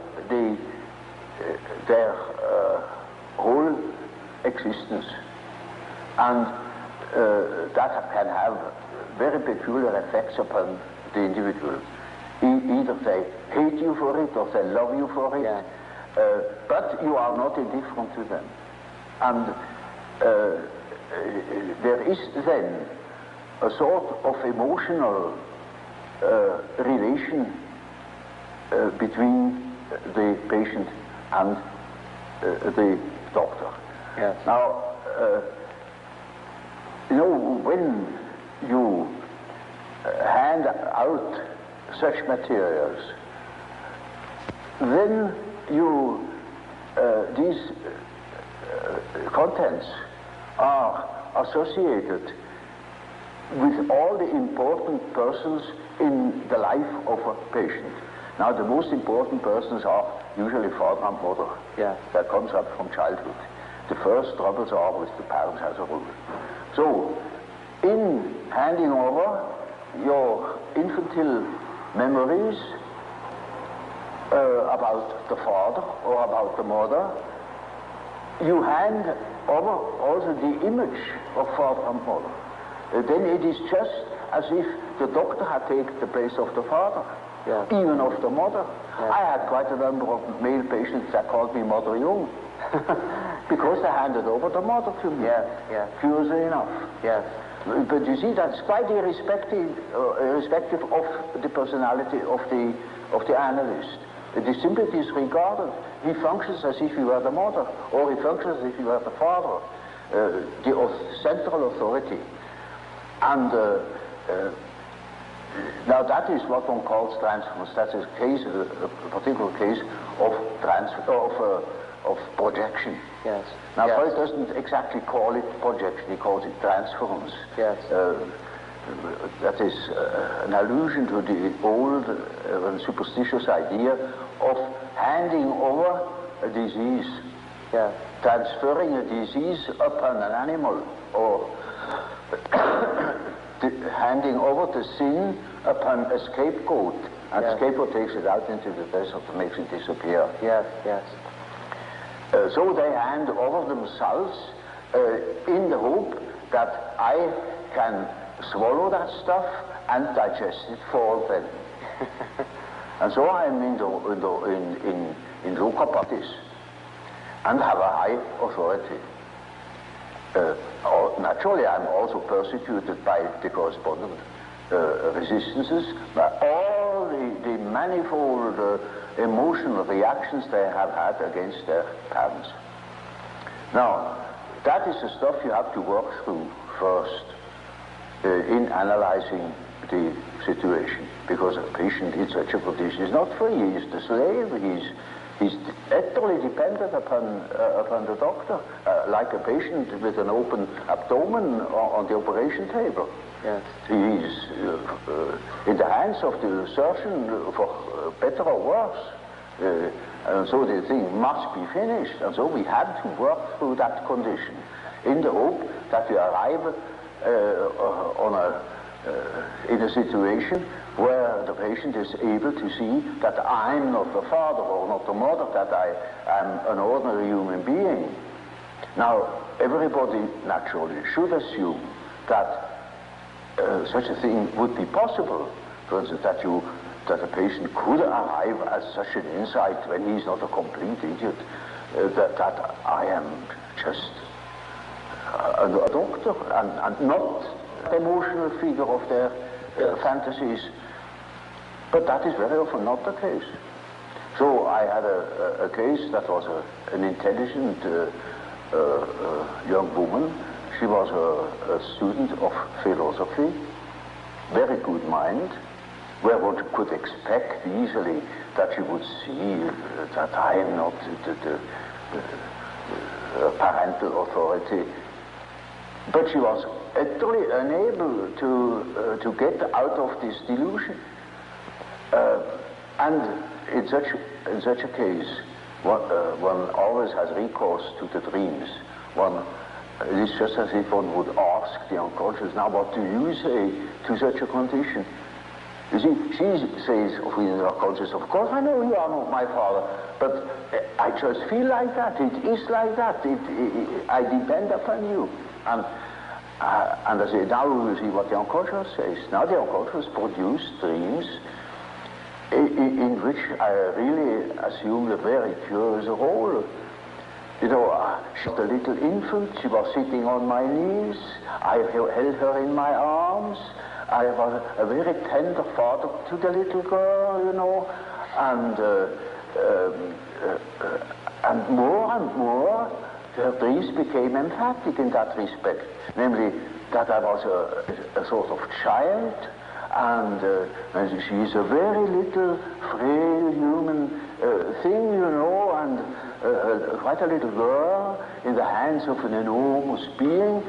their whole existence, and that can have very peculiar effects upon the individual. Either they hate you for it or they love you for it. Yeah. But you are not indifferent to them. And there is then a sort of emotional relation between the patient and the doctor. Yes. Now, when you hand out such materials, then these contents are associated with all the important persons in the life of a patient. Now, the most important persons are usually father and mother. Yeah. That comes up from childhood. The first troubles are with the parents as a rule. So, in handing over your infantile memories about the father or about the mother, you hand over also the image of father and mother. Then it is just as if the doctor had taken the place of the father, yeah. even of the mother. Yeah. I had quite a number of male patients that called me Mother Jung, because they handed over the mother to me. Yes, yes. Curiously enough. Yes. But you see, that's quite irrespective of the personality of the analyst. It is simply disregarded. He functions as if he were the mother, or he functions as if he were the father, the central authority. And now that is what one calls transference. That's a case, a particular case of projection. Yes. Now, yes. Freud doesn't exactly call it projection, he calls it transference. Yes. That is an allusion to the old and superstitious idea of handing over a disease, Yeah. transferring a disease upon an animal, or handing over the sin upon a scapegoat, and Yeah. scapegoat takes it out into the desert and makes it disappear. Yes, yes. So they hand over themselves in the hope that I can swallow that stuff and digest it for them. And so I am in local parties and have a high authority. Naturally, I'm also persecuted by the correspondent resistances, by all the manifold emotional reactions they have had against their parents. Now, that is the stuff you have to work through first in analyzing the situation, because a patient in such a condition is not free. He is the slave. He's utterly dependent upon the doctor, like a patient with an open abdomen on the operation table. Yes. He is in the hands of the surgeon for better or worse. And so the thing must be finished. And so we have to work through that condition in the hope that we arrive in a situation where the patient is able to see that I'm not the father or not the mother, that I am an ordinary human being. Now, everybody naturally should assume that such a thing would be possible. For instance, that a patient could arrive at such an insight when he's not a complete idiot, that I am just a doctor and not the emotional figure of their fantasies. But that is very often not the case. So I had a case that was an intelligent young woman. She was a student of philosophy, very good mind, where one could expect easily that she would see that I am not the parental authority. But she was utterly unable to get out of this delusion. And in such a case, one always has recourse to the dreams. It is just as if one would ask the unconscious, now what do you say to such a condition? You see, she says within the unconscious, of course I know you are not my father, but I just feel like that, it is like that, I depend upon you. And I say, now we will see what the unconscious says. Now the unconscious produces dreams in which I really assumed a very curious role. You know, she was a little infant, she was sitting on my knees, I held her in my arms, I was a very tender father to the little girl, you know, and more, her dreams became emphatic in that respect, namely that I was a sort of child, and she is a very little, frail human thing, you know, and quite a little girl in the hands of an enormous being.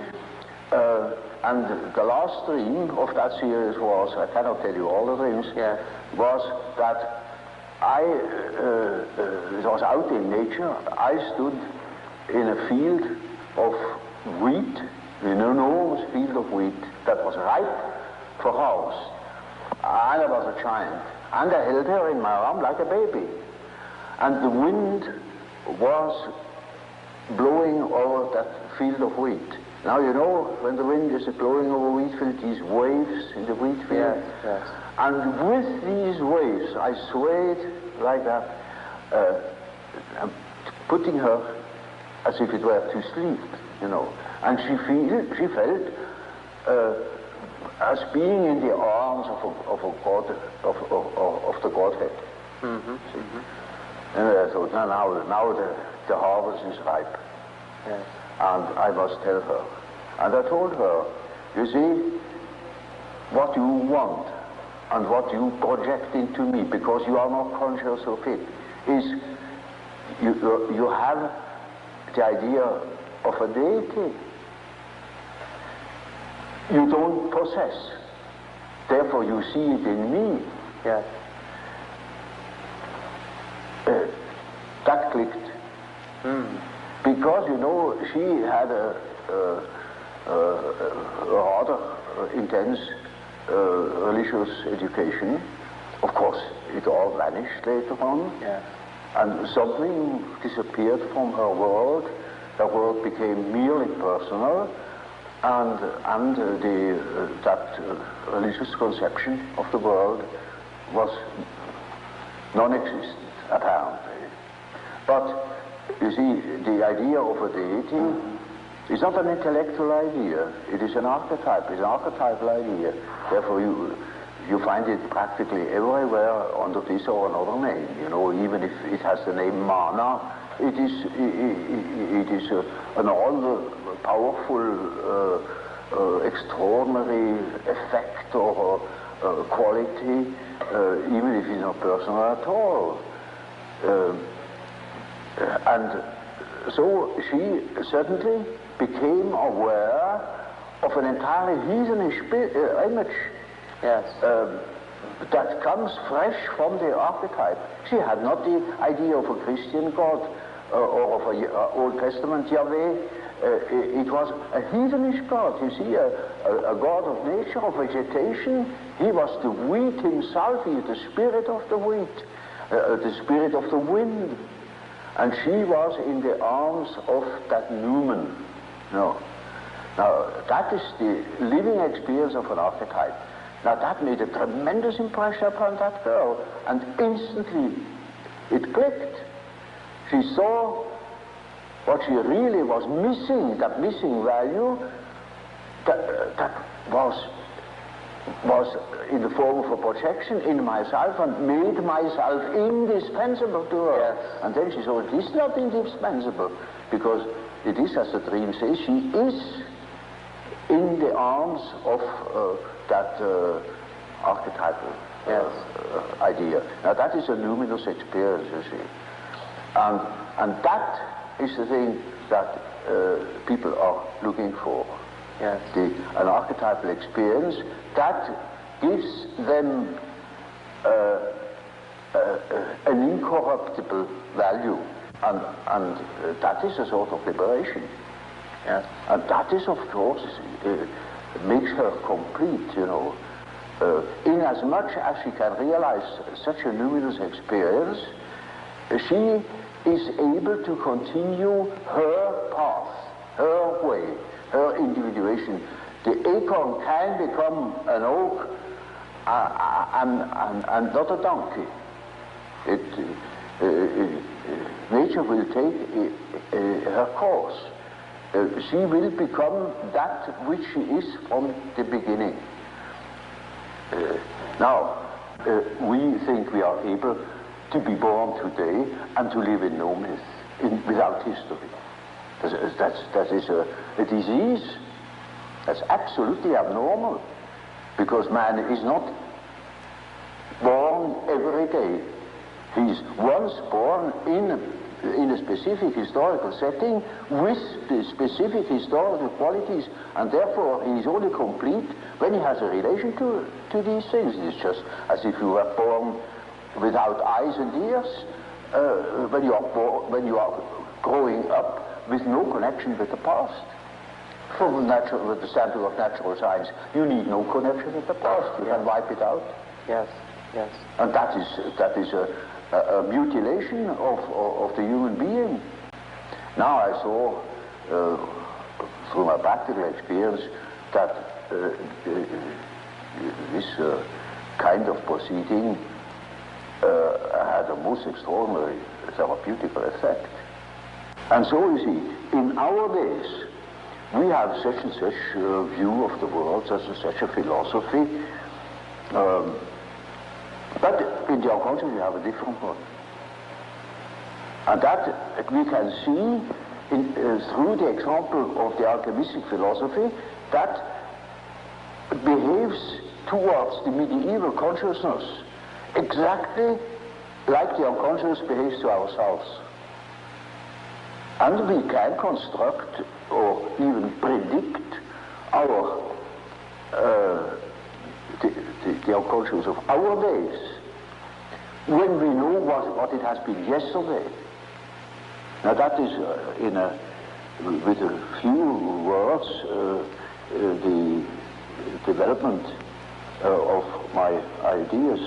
And the last dream of that series was, I cannot tell you all the dreams, was that it was out in nature. I stood in a field of wheat, an enormous field of wheat that was ripe for harvest. And I was a child. And I held her in my arm like a baby. And the wind was blowing over that field of wheat. Now, you know, when the wind is blowing over wheat field, these waves in the wheat field. Yes. And with these waves, I swayed like that, putting her as if it were to sleep, you know. And she felt as being in the arms of a God, of the Godhead. And I thought, now the harvest is ripe. Yes. And I must tell her. And I told her, you see, what you want and what you project into me, because you are not conscious of it, is you have the idea of a deity. You don't possess. Therefore you see it in me. Yes. That clicked. Because, you know, she had a rather intense religious education. Of course, it all vanished later on. Yes. And something disappeared from her world. Her world became merely personal, and that religious conception of the world was non-existent, apparently. But you see, the idea of a deity is not an intellectual idea. It is an archetype. It's an archetypal idea. Therefore, you find it practically everywhere under this or another name. You know, even if it has the name Mana, it is an all-powerful, extraordinary effect or quality, even if it's not personal at all. And so she suddenly became aware of an entirely heathenish image. Yes. That comes fresh from the archetype. She had not the idea of a Christian God or of an Old Testament Yahweh. It was a heathenish God, you see, a God of nature, of vegetation. He was the wheat himself. He is the spirit of the wheat, the spirit of the wind. And she was in the arms of that Newman. No. Now, that is the living experience of an archetype. Now, that made a tremendous impression upon that girl, and instantly it clicked. She saw what she really was missing, that missing value, that was in the form of a projection in myself and made myself indispensable to her. Yes. And then she saw it is not indispensable, because it is, as the dream says, she is in the arms of that archetypal idea. Now that is a luminous experience, you see. And that is the thing that people are looking for. Yes. An archetypal experience that gives them an incorruptible value. And that is a sort of liberation. Yes. And that is, of course, makes her complete, you know. In as much as she can realize such a luminous experience, she is able to continue her path, her way, her individuation. The acorn can become an oak and not a donkey. Nature will take her course. She will become that which she is from the beginning. Now, we think we are able to be born today and to live in no myth, without history. That is a disease. That's absolutely abnormal, because man is not born every day. He's once born in a specific historical setting with the specific historical qualities, and therefore he is only complete when he has a relation to these things. It's just as if you were born without eyes and ears, when you are growing up with no connection with the past. From the standpoint of natural science, you need no connection with the past. You can wipe it out. Yes, yes. And that is a mutilation of the human being. Now I saw, through my practical experience, that this kind of proceeding had a most extraordinary therapeutical effect. And so, you see, in our days, we have such and such view of the world, such and such a philosophy, but in the unconscious we have a different one. And that we can see through the example of the alchemistic philosophy that behaves towards the medieval consciousness exactly like the unconscious behaves to ourselves. And we can construct or even predict our the unconscious of our days when we know what it has been yesterday. Now that is, with a few words, the development of my ideas.